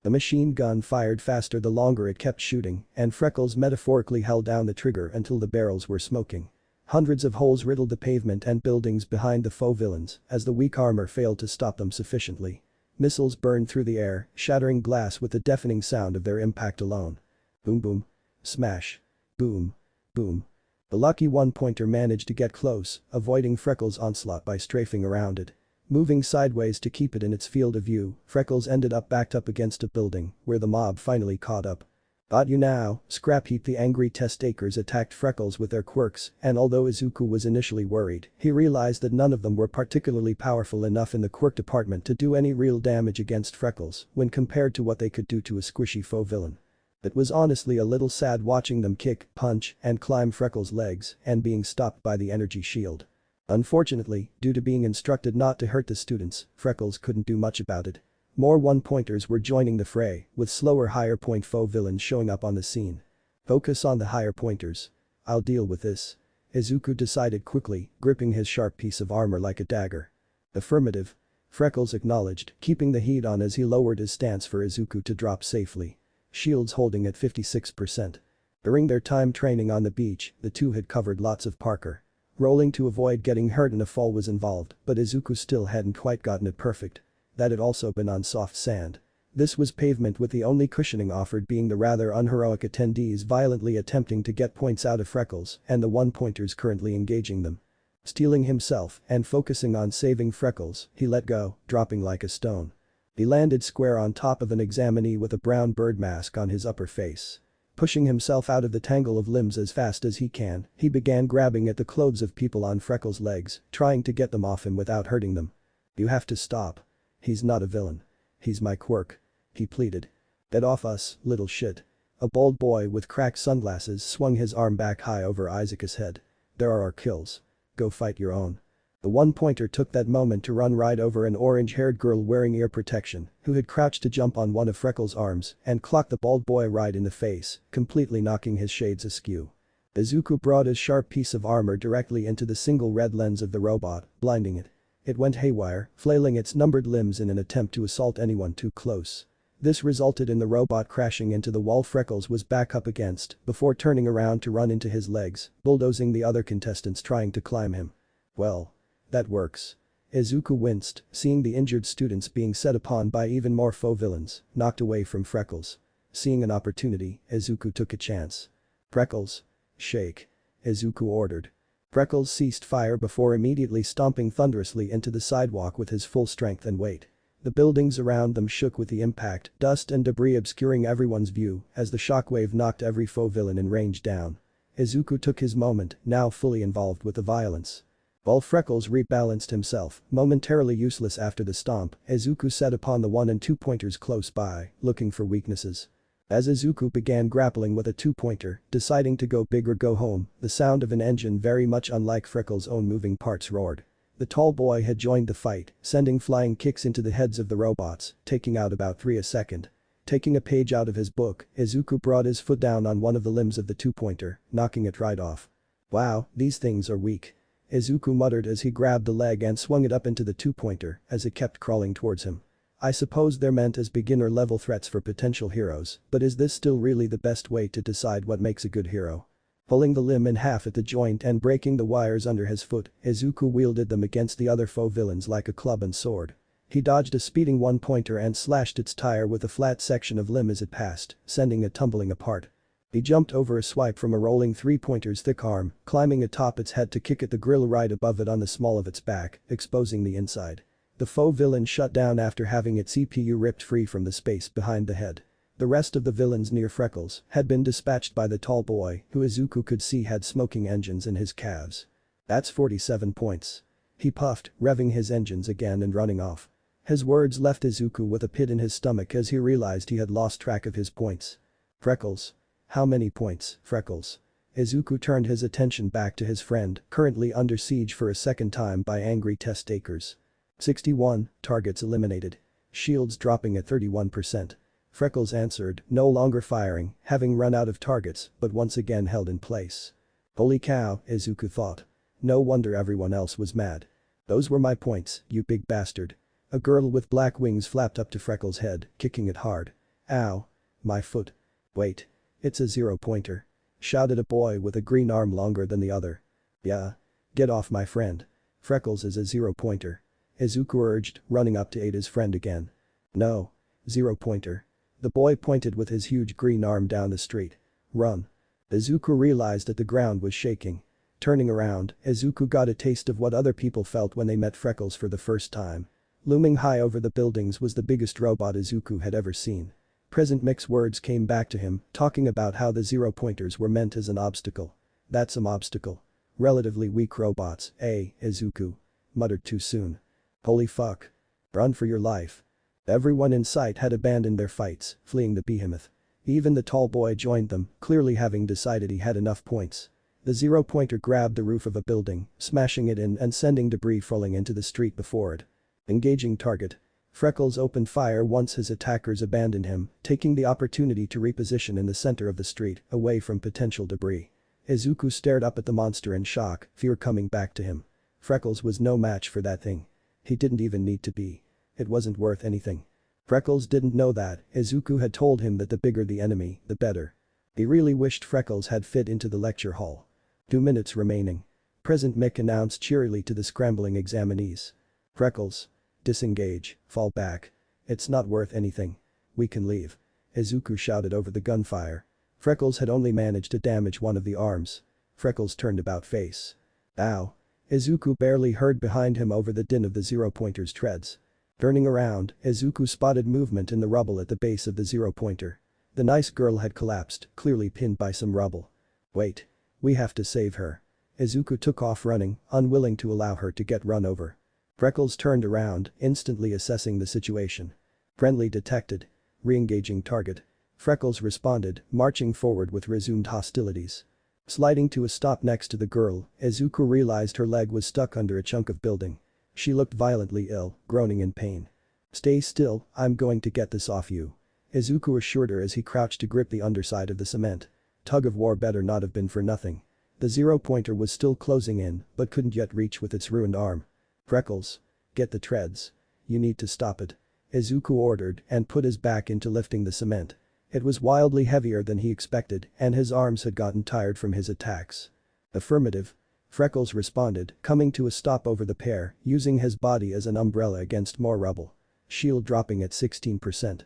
The machine gun fired faster the longer it kept shooting, and Freckles metaphorically held down the trigger until the barrels were smoking. Hundreds of holes riddled the pavement and buildings behind the faux villains as the weak armor failed to stop them sufficiently. Missiles burned through the air, shattering glass with the deafening sound of their impact alone. Boom boom. Smash. Boom. Boom. The lucky one-pointer managed to get close, avoiding Freckles' onslaught by strafing around it. Moving sideways to keep it in its field of view, Freckles ended up backed up against a building, where the mob finally caught up. Got you now, Scrap Heap. The angry test takers attacked Freckles with their quirks, and although Izuku was initially worried, he realized that none of them were particularly powerful enough in the quirk department to do any real damage against Freckles when compared to what they could do to a squishy faux villain. It was honestly a little sad watching them kick, punch, and climb Freckles' legs and being stopped by the energy shield. Unfortunately, due to being instructed not to hurt the students, Freckles couldn't do much about it. More one-pointers were joining the fray, with slower higher point faux villains showing up on the scene. Focus on the higher pointers. I'll deal with this. Izuku decided quickly, gripping his sharp piece of armor like a dagger. Affirmative. Freckles acknowledged, keeping the heat on as he lowered his stance for Izuku to drop safely. Shields holding at 56%. During their time training on the beach, the two had covered lots of parkour. Rolling to avoid getting hurt in a fall was involved, but Izuku still hadn't quite gotten it perfect. That had also been on soft sand. This was pavement, with the only cushioning offered being the rather unheroic attendees violently attempting to get points out of Freckles and the one-pointers currently engaging them. Steeling himself and focusing on saving Freckles, he let go, dropping like a stone. He landed square on top of an examinee with a brown bird mask on his upper face. Pushing himself out of the tangle of limbs as fast as he can, he began grabbing at the clothes of people on Freckles' legs, trying to get them off him without hurting them. "You have to stop. He's not a villain. He's my quirk," he pleaded. "Get off us, little shit." A bald boy with cracked sunglasses swung his arm back high over Izuku's head. "There are our kills. Go fight your own." The one-pointer took that moment to run right over an orange-haired girl wearing ear protection, who had crouched to jump on one of Freckles' arms and clocked the bald boy right in the face, completely knocking his shades askew. Izuku brought his sharp piece of armor directly into the single red lens of the robot, blinding it. It went haywire, flailing its numbered limbs in an attempt to assault anyone too close. This resulted in the robot crashing into the wall Freckles was back up against before turning around to run into his legs, bulldozing the other contestants trying to climb him. Well. That works. Izuku winced, seeing the injured students being set upon by even more foe villains, knocked away from Freckles. Seeing an opportunity, Izuku took a chance. "Freckles. Shake." Izuku ordered. Freckles ceased fire before immediately stomping thunderously into the sidewalk with his full strength and weight. The buildings around them shook with the impact, dust and debris obscuring everyone's view as the shockwave knocked every foe villain in range down. Izuku took his moment, now fully involved with the violence. While Freckles rebalanced himself, momentarily useless after the stomp, Izuku set upon the 1 and 2 pointers close by, looking for weaknesses. As Izuku began grappling with a 2-pointer, deciding to go big or go home, the sound of an engine very much unlike Freckles' own moving parts roared. The tall boy had joined the fight, sending flying kicks into the heads of the robots, taking out about 3 a second. Taking a page out of his book, Izuku brought his foot down on one of the limbs of the 2-pointer, knocking it right off. "Wow, these things are weak." Izuku muttered as he grabbed the leg and swung it up into the 2-pointer as it kept crawling towards him. "I suppose they're meant as beginner-level threats for potential heroes, but is this still really the best way to decide what makes a good hero?" Pulling the limb in half at the joint and breaking the wires under his foot, Izuku wielded them against the other foe villains like a club and sword. He dodged a speeding 1-pointer and slashed its tire with a flat section of limb as it passed, sending it tumbling apart. He jumped over a swipe from a rolling 3-pointer's thick arm, climbing atop its head to kick at the grill right above it on the small of its back, exposing the inside. The foe villain shut down after having its CPU ripped free from the space behind the head. The rest of the villains near Freckles had been dispatched by the tall boy, who Izuku could see had smoking engines in his calves. "That's 47 points." He puffed, revving his engines again and running off. His words left Izuku with a pit in his stomach as he realized he had lost track of his points. "Freckles. How many points, Freckles?" Izuku turned his attention back to his friend, currently under siege for a second time by angry test takers. 61, targets eliminated. Shields dropping at 31%. Freckles answered, no longer firing, having run out of targets, but once again held in place. "Holy cow," Izuku thought. No wonder everyone else was mad. "Those were my points, you big bastard." A girl with black wings flapped up to Freckles' head, kicking it hard. "Ow. My foot." "Wait. It's a 0-pointer." Shouted a boy with a green arm longer than the other. "Yeah. Get off my friend. Freckles is a 0-pointer." Izuku urged, running up to aid his friend again. "No. 0-pointer." The boy pointed with his huge green arm down the street. "Run." Izuku realized that the ground was shaking. Turning around, Izuku got a taste of what other people felt when they met Freckles for the first time. Looming high over the buildings was the biggest robot Izuku had ever seen. Present Mick's words came back to him, talking about how the 0-pointers were meant as an obstacle. "That's some obstacle. Relatively weak robots, eh, Izuku?" Muttered too soon. "Holy fuck. Run for your life." Everyone in sight had abandoned their fights, fleeing the behemoth. Even the tall boy joined them, clearly having decided he had enough points. The 0-pointer grabbed the roof of a building, smashing it in and sending debris falling into the street before it. Engaging target. Freckles opened fire once his attackers abandoned him, taking the opportunity to reposition in the center of the street, away from potential debris. Izuku stared up at the monster in shock, fear coming back to him. Freckles was no match for that thing. He didn't even need to be. It wasn't worth anything. Freckles didn't know that, Izuku had told him that the bigger the enemy, the better. He really wished Freckles had fit into the lecture hall. 2 minutes remaining. Present Mick announced cheerily to the scrambling examinees. "Freckles. Disengage, fall back. It's not worth anything. We can leave." Izuku shouted over the gunfire. Freckles had only managed to damage one of the arms. Freckles turned about face. "Ow." Izuku barely heard behind him over the din of the 0-pointer's treads. Turning around, Izuku spotted movement in the rubble at the base of the 0-pointer. The nice girl had collapsed, clearly pinned by some rubble. Wait. We have to save her. Izuku took off running, unwilling to allow her to get run over. Freckles turned around, instantly assessing the situation. Friendly detected. Re-engaging target. Freckles responded, marching forward with resumed hostilities. Sliding to a stop next to the girl, Izuku realized her leg was stuck under a chunk of building. She looked violently ill, groaning in pain. Stay still, I'm going to get this off you. Izuku assured her as he crouched to grip the underside of the cement. Tug of war better not have been for nothing. The zero-pointer was still closing in, but couldn't yet reach with its ruined arm. Freckles. Get the treads. You need to stop it. Izuku ordered and put his back into lifting the cement. It was wildly heavier than he expected, and his arms had gotten tired from his attacks. Affirmative. Freckles responded, coming to a stop over the pair, using his body as an umbrella against more rubble. Shield dropping at 16%.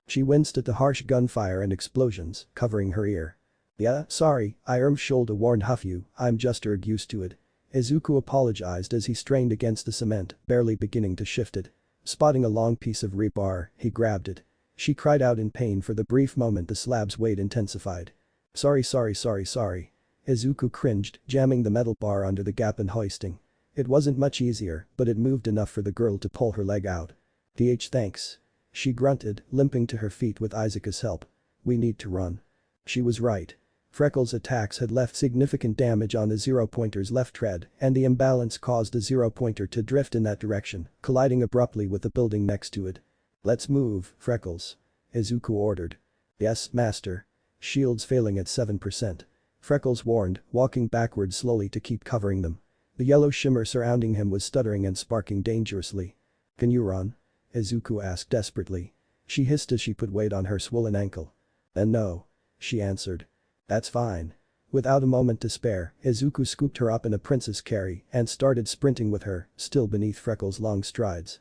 She winced at the harsh gunfire and explosions, covering her ear. Yeah, sorry, shoulda warned huff you, I'm just used to it. Izuku apologized as he strained against the cement, barely beginning to shift it. Spotting a long piece of rebar, he grabbed it. She cried out in pain for the brief moment the slab's weight intensified. Sorry. Izuku cringed, jamming the metal bar under the gap and hoisting. It wasn't much easier, but it moved enough for the girl to pull her leg out. Thanks. She grunted, limping to her feet with Izuku's help. We need to run. She was right. Freckles' attacks had left significant damage on the zero-pointer's left tread, and the imbalance caused the zero-pointer to drift in that direction, colliding abruptly with the building next to it. Let's move, Freckles. Izuku ordered. Yes, master. Shields failing at 7%. Freckles warned, walking backwards slowly to keep covering them. The yellow shimmer surrounding him was stuttering and sparking dangerously. Can you run? Izuku asked desperately. She hissed as she put weight on her swollen ankle. Then no. She answered. That's fine. Without a moment to spare, Izuku scooped her up in a princess carry and started sprinting with her, still beneath Freckles' long strides.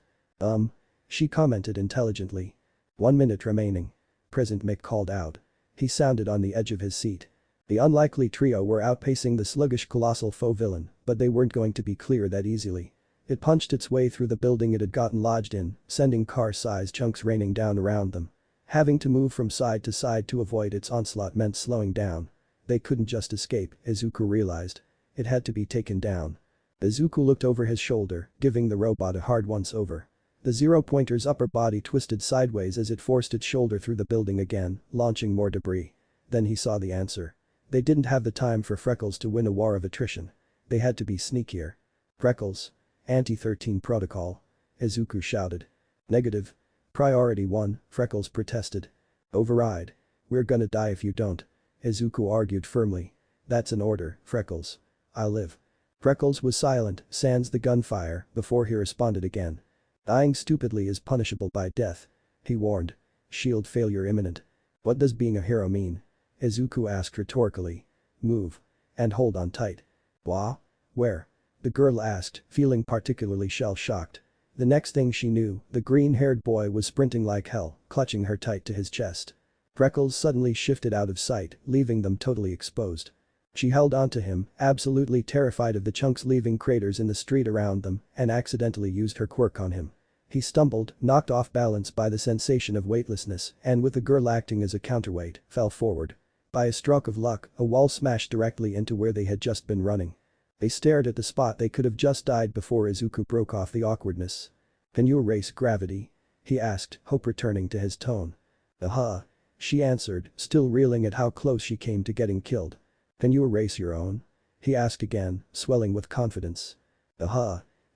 She commented intelligently. 1 minute remaining. Present Mick called out. He sounded on the edge of his seat. The unlikely trio were outpacing the sluggish colossal faux villain, but they weren't going to be clear that easily. It punched its way through the building it had gotten lodged in, sending car-sized chunks raining down around them. Having to move from side to side to avoid its onslaught meant slowing down. They couldn't just escape, Izuku realized. It had to be taken down. Izuku looked over his shoulder, giving the robot a hard once-over. The zero-pointer's upper body twisted sideways as it forced its shoulder through the building again, launching more debris. Then he saw the answer. They didn't have the time for Freckles to win a war of attrition. They had to be sneakier. Freckles. Anti-13 protocol. Izuku shouted. Negative. Priority 1, Freckles protested. Override. We're gonna die if you don't. Izuku argued firmly. That's an order, Freckles. I'll live. Freckles was silent, sans the gunfire, before he responded again. Dying stupidly is punishable by death. He warned. Shield failure imminent. What does being a hero mean? Izuku asked rhetorically. Move. And hold on tight. Wah? Where? The girl asked, feeling particularly shell-shocked. The next thing she knew, the green-haired boy was sprinting like hell, clutching her tight to his chest. Freckles suddenly shifted out of sight, leaving them totally exposed. She held onto him, absolutely terrified of the chunks leaving craters in the street around them, and accidentally used her quirk on him. He stumbled, knocked off balance by the sensation of weightlessness, and with the girl acting as a counterweight, fell forward. By a stroke of luck, a wall smashed directly into where they had just been running. They stared at the spot they could have just died before Izuku broke off the awkwardness. Can you erase gravity? He asked, hope returning to his tone. She answered, still reeling at how close she came to getting killed. Can you erase your own? He asked again, swelling with confidence.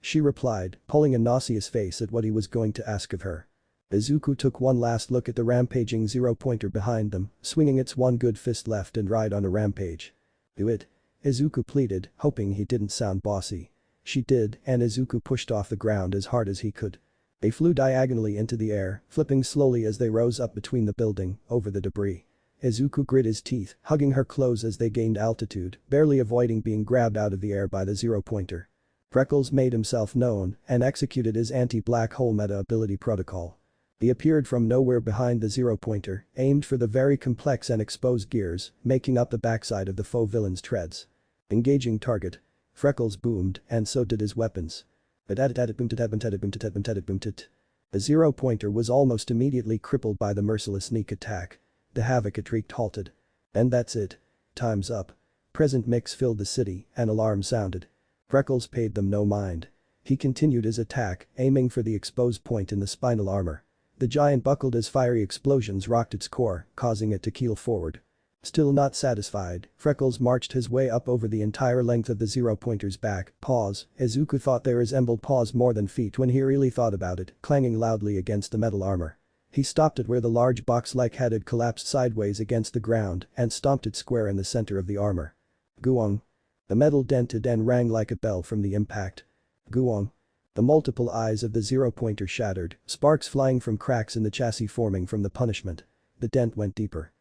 She replied, pulling a nauseous face at what he was going to ask of her. Izuku took one last look at the rampaging zero-pointer behind them, swinging its one good fist left and right on a rampage. Do it. Izuku pleaded, hoping he didn't sound bossy. She did, and Izuku pushed off the ground as hard as he could. They flew diagonally into the air, flipping slowly as they rose up between the building, over the debris. Izuku grit his teeth, hugging her close as they gained altitude, barely avoiding being grabbed out of the air by the zero-pointer. Freckles made himself known and executed his anti-black hole meta ability protocol. He appeared from nowhere behind the zero-pointer, aimed for the very complex and exposed gears, making up the backside of the faux villain's treads. Engaging target. Freckles boomed, and so did his weapons. The zero-pointer was almost immediately crippled by the merciless sneak attack. The havoc it wreaked halted. And that's it. Time's up. Present mix filled the city, an alarm sounded. Freckles paid them no mind. He continued his attack, aiming for the exposed point in the spinal armor. The giant buckled as fiery explosions rocked its core, causing it to keel forward. Still not satisfied, Freckles marched his way up over the entire length of the zero-pointer's back. Paws. Izuku thought they resembled paws more than feet when he really thought about it, clanging loudly against the metal armor. He stopped it where the large box-like head had collapsed sideways against the ground and stomped it square in the center of the armor. Guong. The metal dented and rang like a bell from the impact. Guong. The multiple eyes of the zero-pointer shattered, sparks flying from cracks in the chassis forming from the punishment. The dent went deeper.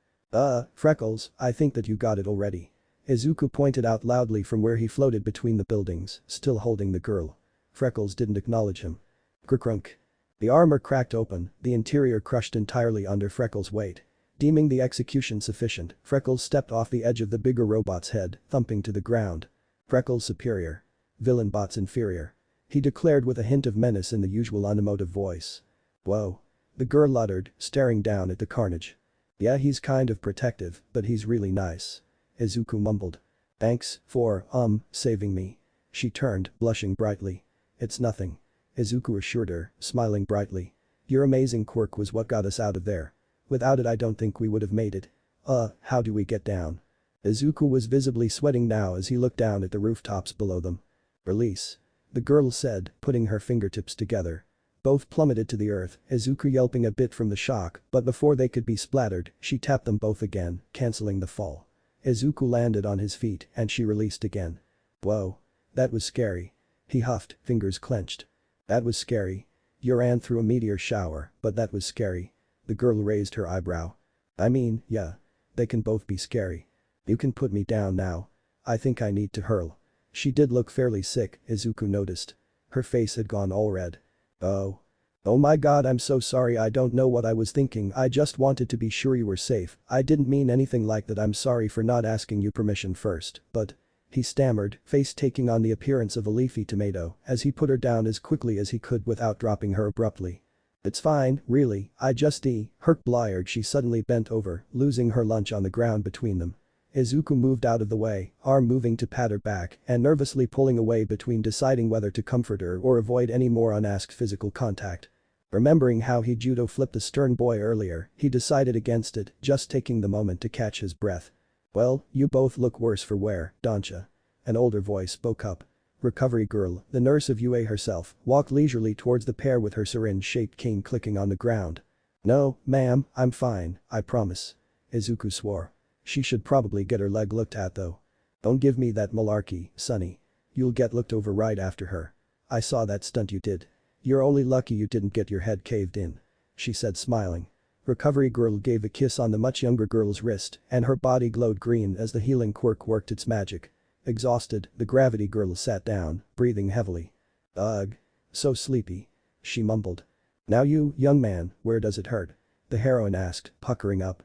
Freckles, I think that you got it already. Izuku pointed out loudly from where he floated between the buildings, still holding the girl. Freckles didn't acknowledge him. Krunk. The armor cracked open, the interior crushed entirely under Freckles' weight. Deeming the execution sufficient, Freckles stepped off the edge of the bigger robot's head, thumping to the ground. Freckles superior. Villain bot's inferior. He declared with a hint of menace in the usual unemotive voice. Whoa. The girl uttered, staring down at the carnage. Yeah, he's kind of protective, but he's really nice. Izuku mumbled. Thanks for, saving me. She turned, blushing brightly. It's nothing. Izuku assured her, smiling brightly. Your amazing quirk was what got us out of there. Without it I don't think we would have made it. How do we get down? Izuku was visibly sweating now as he looked down at the rooftops below them. Release. The girl said, putting her fingertips together. Both plummeted to the earth, Izuku yelping a bit from the shock, but before they could be splattered, she tapped them both again, canceling the fall. Izuku landed on his feet and she released again. Whoa. That was scary. He huffed, fingers clenched. That was scary. You ran through a meteor shower, but that was scary. The girl raised her eyebrow. I mean, yeah. They can both be scary. You can put me down now. I think I need to hurl. She did look fairly sick, Izuku noticed. Her face had gone all red. Oh. Oh my god, I'm so sorry, I don't know what I was thinking, I just wanted to be sure you were safe, I didn't mean anything like that, I'm sorry for not asking you permission first, but… He stammered, face taking on the appearance of a leafy tomato as he put her down as quickly as he could without dropping her abruptly. It's fine, really, I just Herc bliered. She suddenly bent over, losing her lunch on the ground between them. Izuku moved out of the way, arm moving to pat her back and nervously pulling away between deciding whether to comfort her or avoid any more unasked physical contact. Remembering how he judo flipped the stern boy earlier, he decided against it, just taking the moment to catch his breath. Well, you both look worse for wear, don't ya? An older voice spoke up. Recovery girl, the nurse of UA herself, walked leisurely towards the pair with her syringe-shaped cane clicking on the ground. No, ma'am, I'm fine, I promise. Izuku swore. She should probably get her leg looked at though. Don't give me that malarkey, sonny. You'll get looked over right after her. I saw that stunt you did. You're only lucky you didn't get your head caved in. She said smiling. Recovery girl gave a kiss on the much younger girl's wrist and her body glowed green as the healing quirk worked its magic. Exhausted, the gravity girl sat down, breathing heavily. Ugh. So sleepy. She mumbled. Now you, young man, where does it hurt? The heroine asked, puckering up.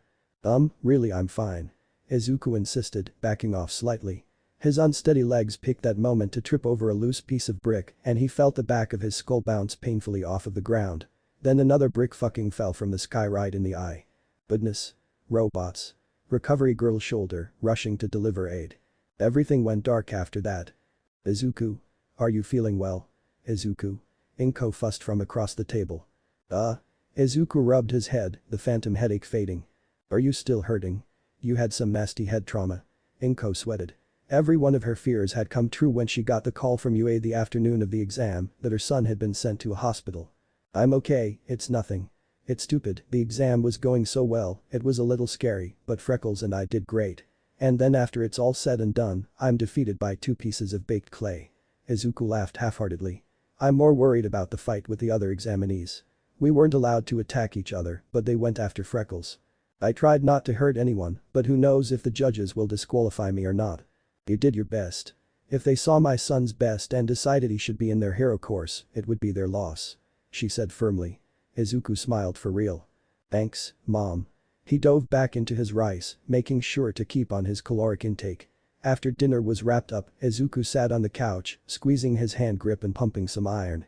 Really I'm fine. Izuku insisted, backing off slightly. His unsteady legs picked that moment to trip over a loose piece of brick and he felt the back of his skull bounce painfully off of the ground. Then another brick fucking fell from the sky right in the eye. Goodness. Robots. Recovery girl's shoulder, rushing to deliver aid. Everything went dark after that. Izuku. Are you feeling well? Izuku. Inko fussed from across the table. Izuku rubbed his head, the phantom headache fading. Are you still hurting? You had some nasty head trauma. Inko sweated. Every one of her fears had come true when she got the call from UA the afternoon of the exam that her son had been sent to a hospital. I'm okay, it's nothing. It's stupid, the exam was going so well, it was a little scary, but Freckles and I did great. And then after it's all said and done, I'm defeated by 2 pieces of baked clay. Izuku laughed half-heartedly. I'm more worried about the fight with the other examinees. We weren't allowed to attack each other, but they went after Freckles. I tried not to hurt anyone, but who knows if the judges will disqualify me or not. You did your best. If they saw my son's best and decided he should be in their hero course, it would be their loss. She said firmly. Izuku smiled for real. Thanks, Mom. He dove back into his rice, making sure to keep on his caloric intake. After dinner was wrapped up, Izuku sat on the couch, squeezing his hand grip and pumping some iron.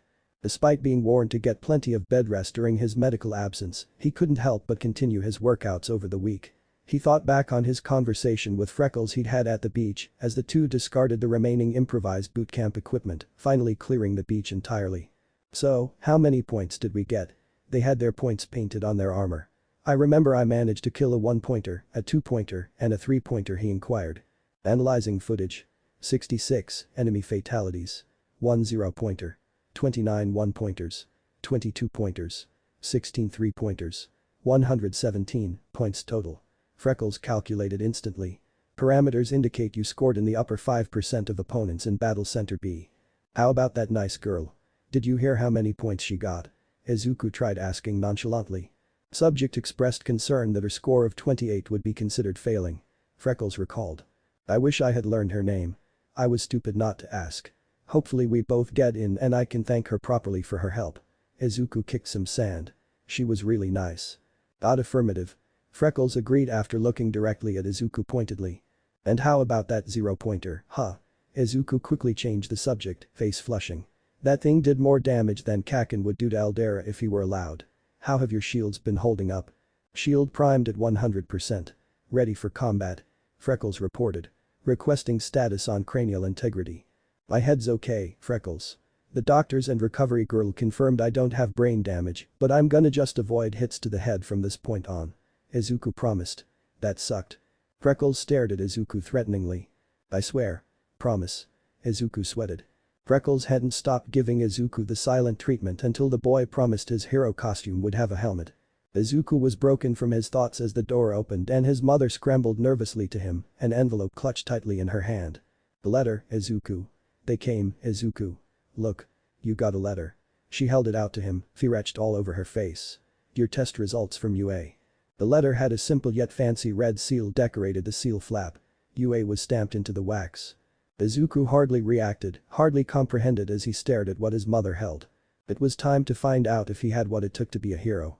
Despite being warned to get plenty of bed rest during his medical absence, he couldn't help but continue his workouts over the week. He thought back on his conversation with Freckles he'd had at the beach as the two discarded the remaining improvised bootcamp equipment, finally clearing the beach entirely. "So, how many points did we get?" They had their points painted on their armor. "I remember I managed to kill a 1-pointer, a 2-pointer, and a 3-pointer," he inquired. Analyzing footage. 66 enemy fatalities. 1 0-pointer. 29 1-pointers. 22 pointers. 16 3-pointers. 117 points total. Freckles calculated instantly. Parameters indicate you scored in the upper 5% of opponents in Battle Center B. "How about that nice girl? Did you hear how many points she got?" Izuku tried asking nonchalantly. Subject expressed concern that her score of 28 would be considered failing. Freckles recalled. "I wish I had learned her name. I was stupid not to ask. Hopefully we both get in and I can thank her properly for her help." Izuku kicked some sand. "She was really nice." "Odd affirmative." Freckles agreed after looking directly at Izuku pointedly. "And how about that 0-pointer, huh?" Izuku quickly changed the subject, face flushing. "That thing did more damage than Kacchan would do to Aldera if he were allowed. How have your shields been holding up?" "Shield primed at 100%. Ready for combat," Freckles reported. Requesting status on cranial integrity. "My head's okay, Freckles. The doctors and recovery girl confirmed I don't have brain damage, but I'm gonna just avoid hits to the head from this point on," Izuku promised. "That sucked." Freckles stared at Izuku threateningly. "I swear." "Promise." Izuku sweated. Freckles hadn't stopped giving Izuku the silent treatment until the boy promised his hero costume would have a helmet. Izuku was broken from his thoughts as the door opened and his mother scrambled nervously to him, an envelope clutched tightly in her hand. "The letter, Izuku." "They came, Izuku. Look. You got a letter." She held it out to him, fear etched all over her face. "Your test results from UA." The letter had a simple yet fancy red seal decorated the seal flap. UA was stamped into the wax. Izuku hardly reacted, hardly comprehended as he stared at what his mother held. It was time to find out if he had what it took to be a hero.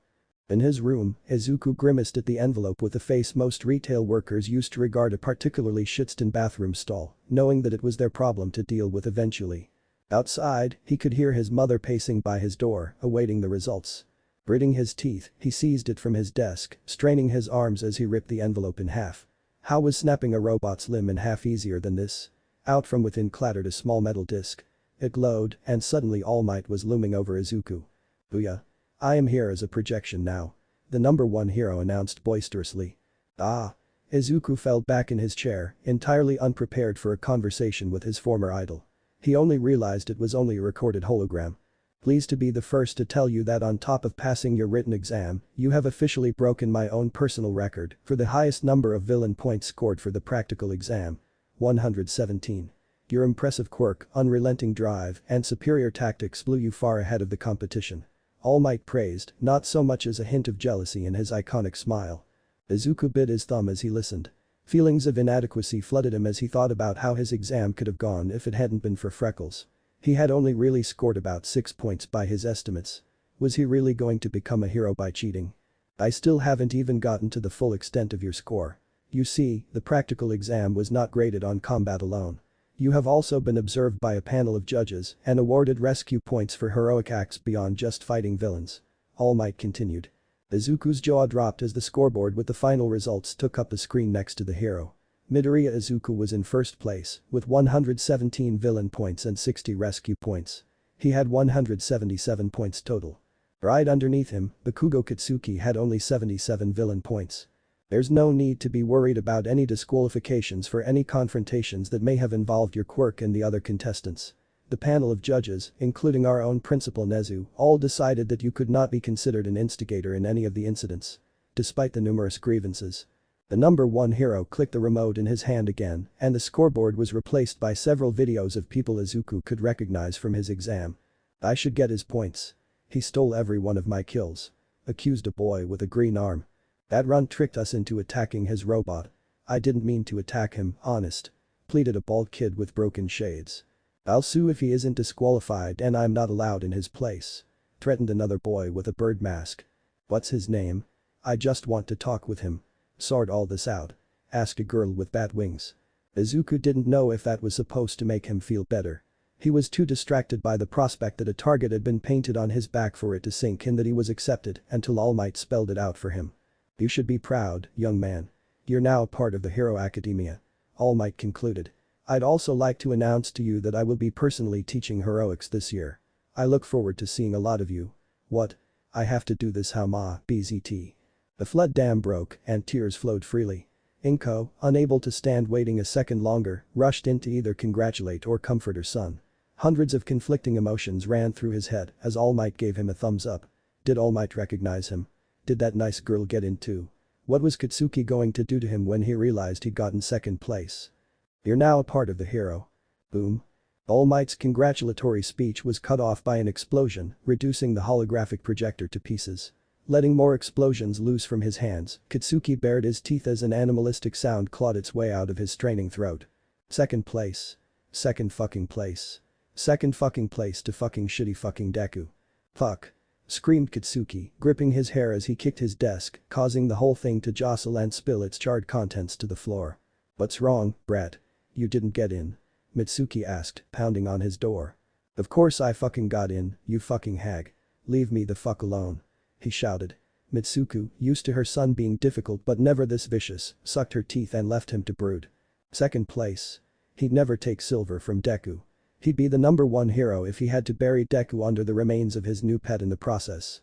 In his room, Izuku grimaced at the envelope with the face most retail workers used to regard a particularly shit-stained bathroom stall, knowing that it was their problem to deal with eventually. Outside, he could hear his mother pacing by his door, awaiting the results. Gritting his teeth, he seized it from his desk, straining his arms as he ripped the envelope in half. How was snapping a robot's limb in half easier than this? Out from within clattered a small metal disc. It glowed, and suddenly All Might was looming over Izuku. "Booyah. I am here as a projection now," the number one hero announced boisterously. "Ah." Izuku fell back in his chair, entirely unprepared for a conversation with his former idol. He only realized it was only a recorded hologram. "Pleased to be the first to tell you that on top of passing your written exam, you have officially broken my own personal record for the highest number of villain points scored for the practical exam. 117. Your impressive quirk, unrelenting drive, and superior tactics blew you far ahead of the competition." All Might praised, not so much as a hint of jealousy in his iconic smile. Izuku bit his thumb as he listened. Feelings of inadequacy flooded him as he thought about how his exam could have gone if it hadn't been for Freckles. He had only really scored about 6 points by his estimates. Was he really going to become a hero by cheating? "I still haven't even gotten to the full extent of your score. You see, the practical exam was not graded on combat alone. You have also been observed by a panel of judges and awarded rescue points for heroic acts beyond just fighting villains." All Might continued. Izuku's jaw dropped as the scoreboard with the final results took up the screen next to the hero. Midoriya Izuku was in first place, with 117 villain points and 60 rescue points. He had 177 points total. Right underneath him, Bakugo Katsuki had only 77 villain points. There's no need to be worried about any disqualifications for any confrontations that may have involved your quirk and the other contestants. The panel of judges, including our own principal Nezu, all decided that you could not be considered an instigator in any of the incidents. Despite the numerous grievances. The number one hero clicked the remote in his hand again, and the scoreboard was replaced by several videos of people Izuku could recognize from his exam. "I should get his points. He stole every one of my kills," accused a boy with a green arm. "That runt tricked us into attacking his robot. I didn't mean to attack him, honest," pleaded a bald kid with broken shades. "I'll sue if he isn't disqualified and I'm not allowed in his place," threatened another boy with a bird mask. "What's his name? I just want to talk with him." "Sort all this out?" asked a girl with bat wings. Izuku didn't know if that was supposed to make him feel better. He was too distracted by the prospect that a target had been painted on his back for it to sink in that he was accepted until All Might spelled it out for him. You should be proud, young man. You're now a part of the Hero Academia. All Might concluded. I'd also like to announce to you that I will be personally teaching heroics this year. I look forward to seeing a lot of you. What? I have to do this how ma, BZT. The flood dam broke and tears flowed freely. Inko, unable to stand waiting a second longer, rushed in to either congratulate or comfort her son. Hundreds of conflicting emotions ran through his head as All Might gave him a thumbs up. Did All Might recognize him? Did that nice girl get in too? What was Katsuki going to do to him when he realized he'd gotten second place? You're now a part of the hero. Boom. All Might's congratulatory speech was cut off by an explosion, reducing the holographic projector to pieces. Letting more explosions loose from his hands, Katsuki bared his teeth as an animalistic sound clawed its way out of his straining throat. Second place. Second fucking place. Second fucking place to fucking shitty fucking Deku. Fuck. Screamed Katsuki, gripping his hair as he kicked his desk, causing the whole thing to jostle and spill its charred contents to the floor. What's wrong, brat? You didn't get in? Mitsuki asked, pounding on his door. Of course I fucking got in, you fucking hag. Leave me the fuck alone. He shouted. Mitsuku, used to her son being difficult but never this vicious, sucked her teeth and left him to brood. Second place. He'd never take silver from Deku. He'd be the #1 hero if he had to bury Deku under the remains of his new pet in the process.